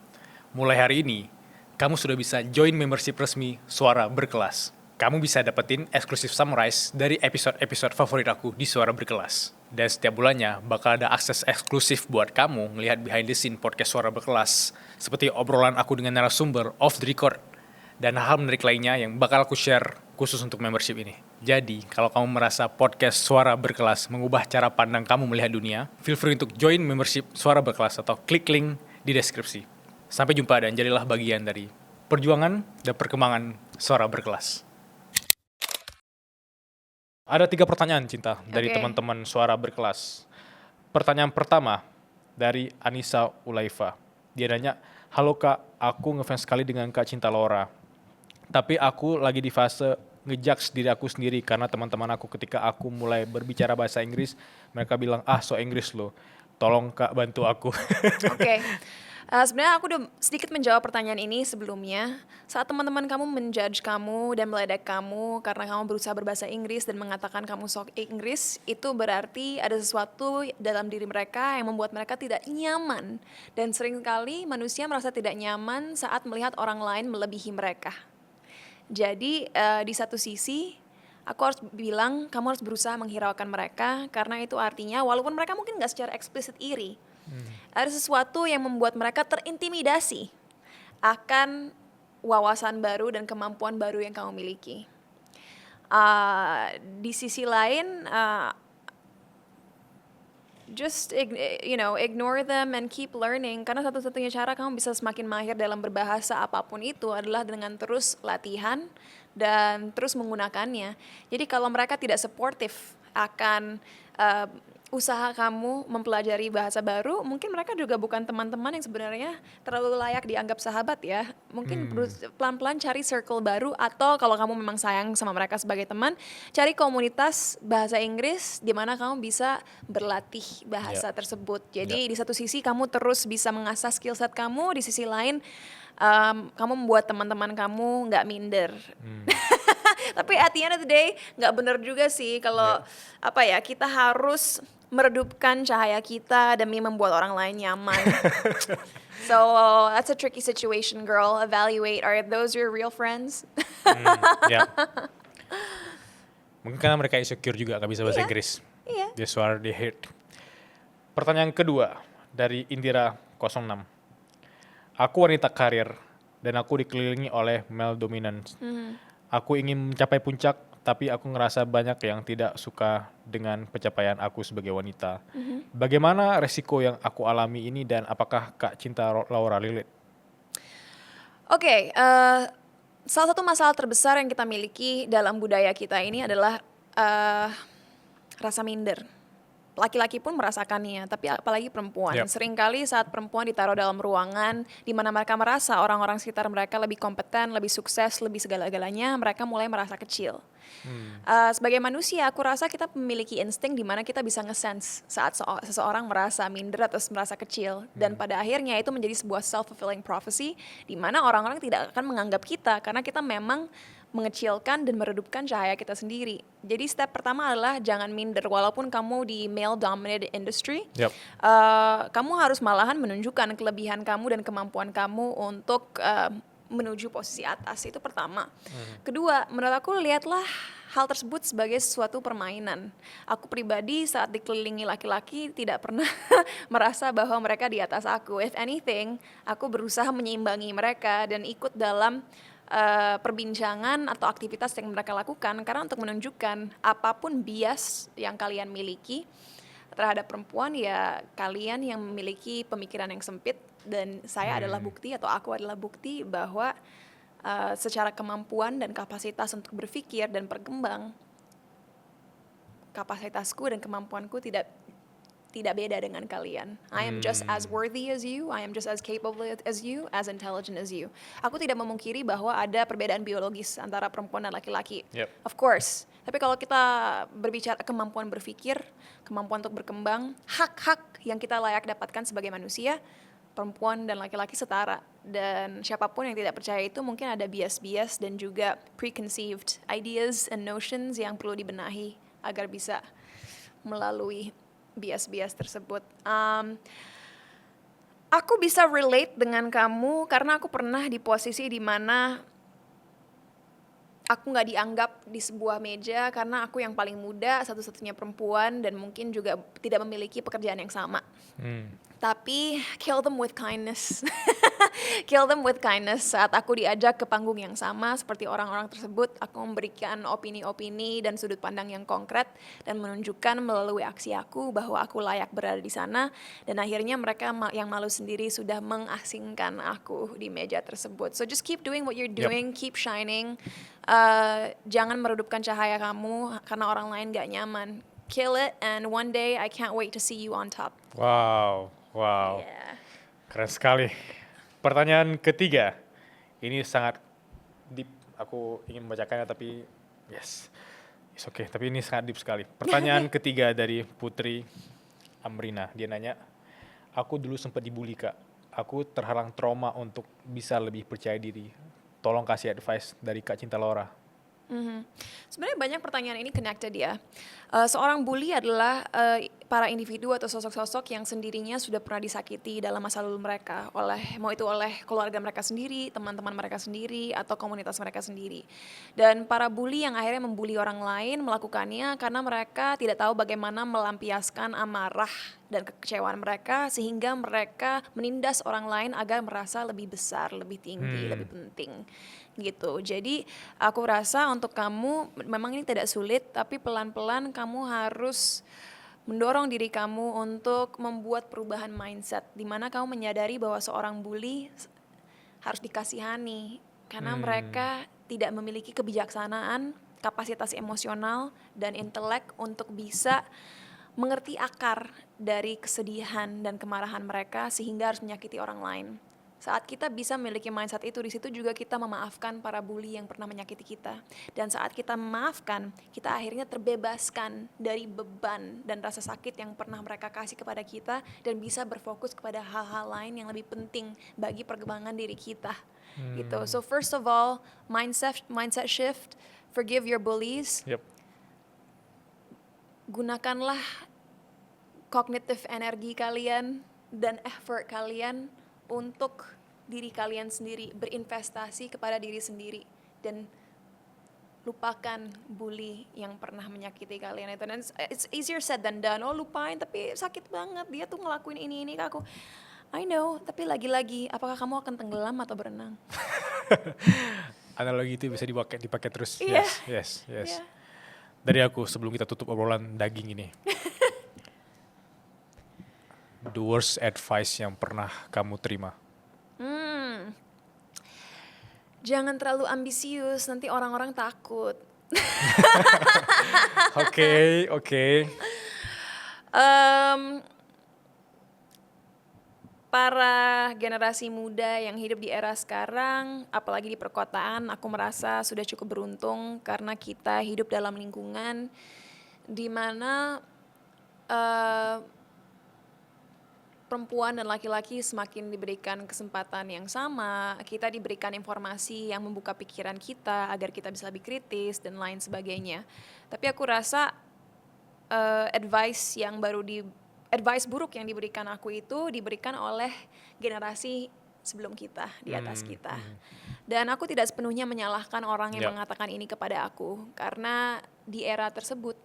Mulai hari ini, kamu sudah bisa join membership resmi Suara Berkelas. Kamu bisa dapetin eksklusif summarize dari episode-episode favorit aku di Suara Berkelas. Dan setiap bulannya bakal ada akses eksklusif buat kamu ngelihat behind the scene podcast Suara Berkelas. Seperti obrolan aku dengan narasumber off the record. Dan hal menarik lainnya yang bakal aku share khusus untuk membership ini. Jadi, kalau kamu merasa podcast Suara Berkelas mengubah cara pandang kamu melihat dunia, feel free untuk join membership Suara Berkelas atau klik link di deskripsi. Sampai jumpa dan jadilah bagian dari perjuangan dan perkembangan Suara Berkelas. Ada 3 pertanyaan, Cinta, dari Oke. teman-teman Suara Berkelas. Pertanyaan pertama dari Anissa Ulaifa. Dia nanya, halo Kak, aku ngefans sekali dengan Kak Cinta Laura. Tapi aku lagi di fase ngejudge diri aku sendiri karena teman-teman aku ketika aku mulai berbicara bahasa Inggris, mereka bilang, so Inggris lo. Tolong Kak bantu aku. Oke. Sebenarnya aku udah sedikit menjawab pertanyaan ini sebelumnya. Saat teman-teman kamu menjudge kamu dan meledek kamu karena kamu berusaha berbahasa Inggris dan mengatakan kamu sok Inggris, itu berarti ada sesuatu dalam diri mereka yang membuat mereka tidak nyaman. Dan seringkali manusia merasa tidak nyaman saat melihat orang lain melebihi mereka. Jadi di satu sisi aku harus bilang kamu harus berusaha menghiraukan mereka karena itu artinya walaupun mereka mungkin nggak secara eksplisit iri, ada sesuatu yang membuat mereka terintimidasi akan wawasan baru dan kemampuan baru yang kamu miliki. Di sisi lain, just ignore them and keep learning karena satu-satunya cara kamu bisa semakin mahir dalam berbahasa apapun itu adalah dengan terus latihan dan terus menggunakannya. Jadi kalau mereka tidak supportive akan usaha kamu mempelajari bahasa baru, mungkin mereka juga bukan teman-teman yang sebenarnya terlalu layak dianggap sahabat ya. Mungkin pelan-pelan cari circle baru atau kalau kamu memang sayang sama mereka sebagai teman, cari komunitas bahasa Inggris di mana kamu bisa berlatih bahasa tersebut. Jadi di satu sisi kamu terus bisa mengasah skill set kamu, di sisi lain kamu membuat teman-teman kamu nggak minder. Tapi at the end of the day nggak bener juga sih kalau kita harus meredupkan cahaya kita demi membuat orang lain nyaman. So that's a tricky situation, girl. Evaluate, are those your real friends? Ya. Mungkin karena mereka insecure juga gak bisa bahasa Iya. Inggris. Iya. That's why they hate. Pertanyaan kedua dari Indira 06. Aku wanita karir dan aku dikelilingi oleh male dominance. Aku ingin mencapai puncak, tapi aku ngerasa banyak yang tidak suka dengan pencapaian aku sebagai wanita. Bagaimana resiko yang aku alami ini dan apakah Kak Cinta Laura relate? Oke, salah satu masalah terbesar yang kita miliki dalam budaya kita ini adalah rasa minder. Laki-laki pun merasakannya, tapi apalagi perempuan. Yep. Seringkali saat perempuan ditaruh dalam ruangan di mana mereka merasa orang-orang sekitar mereka lebih kompeten, lebih sukses, lebih segala-galanya, mereka mulai merasa kecil. Sebagai manusia, aku rasa kita memiliki insting di mana kita bisa nge-sense saat seseorang merasa minder atau merasa kecil. Dan pada akhirnya itu menjadi sebuah self-fulfilling prophecy di mana orang-orang tidak akan menganggap kita karena kita memang mengecilkan dan meredupkan cahaya kita sendiri. Jadi step pertama adalah jangan minder walaupun kamu di male dominated industry. Yep. Kamu harus malahan menunjukkan kelebihan kamu dan kemampuan kamu untuk menuju posisi atas. Itu pertama. Kedua, menurut aku lihatlah hal tersebut sebagai sesuatu permainan. Aku pribadi saat dikelilingi laki-laki tidak pernah merasa bahwa mereka di atas aku. If anything, aku berusaha menyeimbangi mereka dan ikut dalam perbincangan atau aktivitas yang mereka lakukan karena untuk menunjukkan apapun bias yang kalian miliki terhadap perempuan, ya kalian yang memiliki pemikiran yang sempit dan saya adalah bukti atau aku adalah bukti bahwa secara kemampuan dan kapasitas untuk berpikir dan berkembang, kapasitasku dan kemampuanku tidak beda dengan kalian. I am just as worthy as you, I am just as capable as you, as intelligent as you. Aku tidak memungkiri bahwa ada perbedaan biologis antara perempuan dan laki-laki. Yep. Of course. Tapi kalau kita berbicara kemampuan berpikir, kemampuan untuk berkembang, hak-hak yang kita layak dapatkan sebagai manusia, perempuan dan laki-laki setara. Dan siapapun yang tidak percaya itu mungkin ada bias-bias dan juga preconceived ideas and notions yang perlu dibenahi agar bisa melalui bias-bias tersebut. Aku bisa relate dengan kamu karena aku pernah di posisi di mana aku nggak dianggap di sebuah meja karena aku yang paling muda, satu-satunya perempuan dan mungkin juga tidak memiliki pekerjaan yang sama. Tapi kill them with kindness. Kill them with kindness. Saat aku diajak ke panggung yang sama seperti orang-orang tersebut, aku memberikan opini-opini dan sudut pandang yang konkret dan menunjukkan melalui aksi aku bahwa aku layak berada di sana dan akhirnya mereka yang malu sendiri sudah mengasingkan aku di meja tersebut. So just keep doing what you're doing, keep shining. Jangan meredupkan cahaya kamu karena orang lain gak nyaman. Kill it and one day I can't wait to see you on top. Wow. Yeah. Keren sekali. Pertanyaan ketiga, ini sangat deep. Aku ingin membacakannya tapi yes, it's okay. Tapi ini sangat deep sekali. Pertanyaan ketiga dari Putri Amrina. Dia nanya, aku dulu sempat dibully kak. Aku terhalang trauma untuk bisa lebih percaya diri. Tolong kasih advice dari Kak Cinta Laura. Sebenarnya banyak pertanyaan ini connected ya. Seorang bully adalah para individu atau sosok-sosok yang sendirinya sudah pernah disakiti dalam masa lalu mereka mau itu oleh keluarga mereka sendiri, teman-teman mereka sendiri, atau komunitas mereka sendiri. Dan para bully yang akhirnya membuli orang lain melakukannya karena mereka tidak tahu bagaimana melampiaskan amarah dan kekecewaan mereka sehingga mereka menindas orang lain agar merasa lebih besar, lebih tinggi, lebih penting. Gitu. Jadi aku rasa untuk kamu memang ini tidak sulit, tapi pelan-pelan kamu harus mendorong diri kamu untuk membuat perubahan mindset di mana kamu menyadari bahwa seorang bully harus dikasihani karena mereka tidak memiliki kebijaksanaan, kapasitas emosional dan intelek untuk bisa mengerti akar dari kesedihan dan kemarahan mereka sehingga harus menyakiti orang lain. Saat kita bisa memiliki mindset itu, di situ juga kita memaafkan para bully yang pernah menyakiti kita. Dan saat kita memaafkan, kita akhirnya terbebaskan dari beban dan rasa sakit yang pernah mereka kasih kepada kita dan bisa berfokus kepada hal-hal lain yang lebih penting bagi perkembangan diri kita. Gitu. So first of all, mindset shift, forgive your bullies. Yep. Gunakanlah kognitif energi kalian dan effort kalian untuk diri kalian sendiri, berinvestasi kepada diri sendiri dan lupakan bully yang pernah menyakiti kalian itu. Dan it's easier said than done. Oh lupain, tapi sakit banget, dia tuh ngelakuin ini ke aku. I know, tapi lagi-lagi apakah kamu akan tenggelam atau berenang? Analogi itu bisa dipakai terus. Yeah. Yes. Yeah. Dari aku sebelum kita tutup obrolan daging ini. The worst advice yang pernah kamu terima? Jangan terlalu ambisius, nanti orang-orang takut. Oke, oke. Em, para generasi muda yang hidup di era sekarang, apalagi di perkotaan, aku merasa sudah cukup beruntung karena kita hidup dalam lingkungan di mana eh, perempuan dan laki-laki semakin diberikan kesempatan yang sama, kita diberikan informasi yang membuka pikiran kita agar kita bisa lebih kritis dan lain sebagainya. Tapi aku rasa advice buruk yang diberikan aku itu diberikan oleh generasi sebelum kita, di atas kita. Dan aku tidak sepenuhnya menyalahkan orang yang Ya. mengatakan ini kepada aku, karena di era tersebut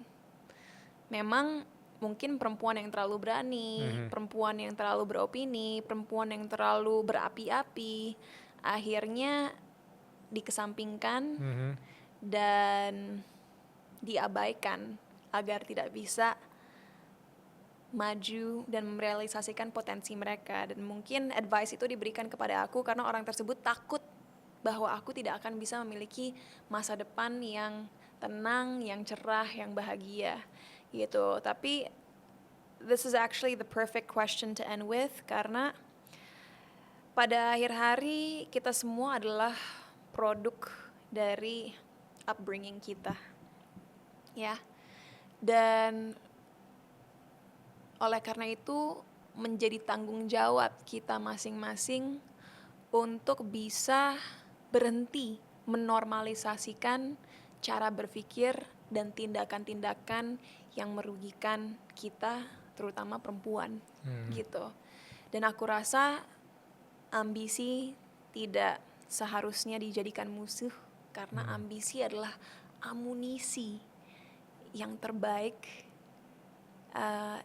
memang mungkin perempuan yang terlalu berani, perempuan yang terlalu beropini, perempuan yang terlalu berapi-api, akhirnya dikesampingkan Mhm. dan diabaikan agar tidak bisa maju dan merealisasikan potensi mereka. Dan mungkin advice itu diberikan kepada aku karena orang tersebut takut bahwa aku tidak akan bisa memiliki masa depan yang tenang, yang cerah, yang bahagia gitu. Tapi this is actually the perfect question to end with, karena pada akhir hari kita semua adalah produk dari upbringing kita, ya. Dan oleh karena itu menjadi tanggung jawab kita masing-masing untuk bisa berhenti menormalisasikan cara berpikir dan tindakan-tindakan yang merugikan kita, terutama perempuan, gitu. Dan aku rasa ambisi tidak seharusnya dijadikan musuh, karena ambisi adalah amunisi yang terbaik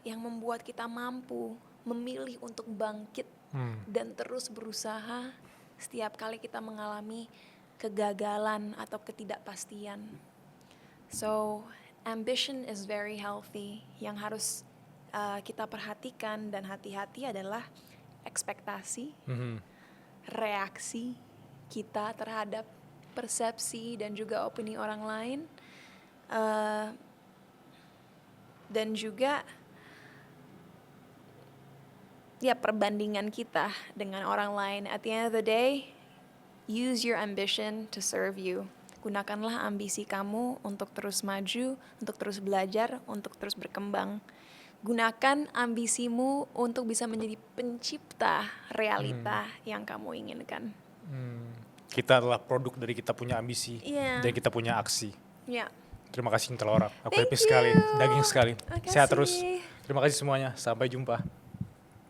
yang membuat kita mampu memilih untuk bangkit dan terus berusaha setiap kali kita mengalami kegagalan atau ketidakpastian. So, ambition is very healthy. Yang harus kita perhatikan dan hati-hati adalah ekspektasi, reaksi kita terhadap persepsi dan juga opini orang lain, dan juga ya perbandingan kita dengan orang lain. At the end of the day, use your ambition to serve you. Gunakanlah ambisi kamu untuk terus maju, untuk terus belajar, untuk terus berkembang. Gunakan ambisimu untuk bisa menjadi pencipta realita yang kamu inginkan. Kita adalah produk dari kita punya ambisi, Iya. dari kita punya aksi. Ya. Terima kasih Telora. Aku Thank happy sekali, you. daging sekali. Sehat terus. Makasih. Terima kasih semuanya. Sampai jumpa.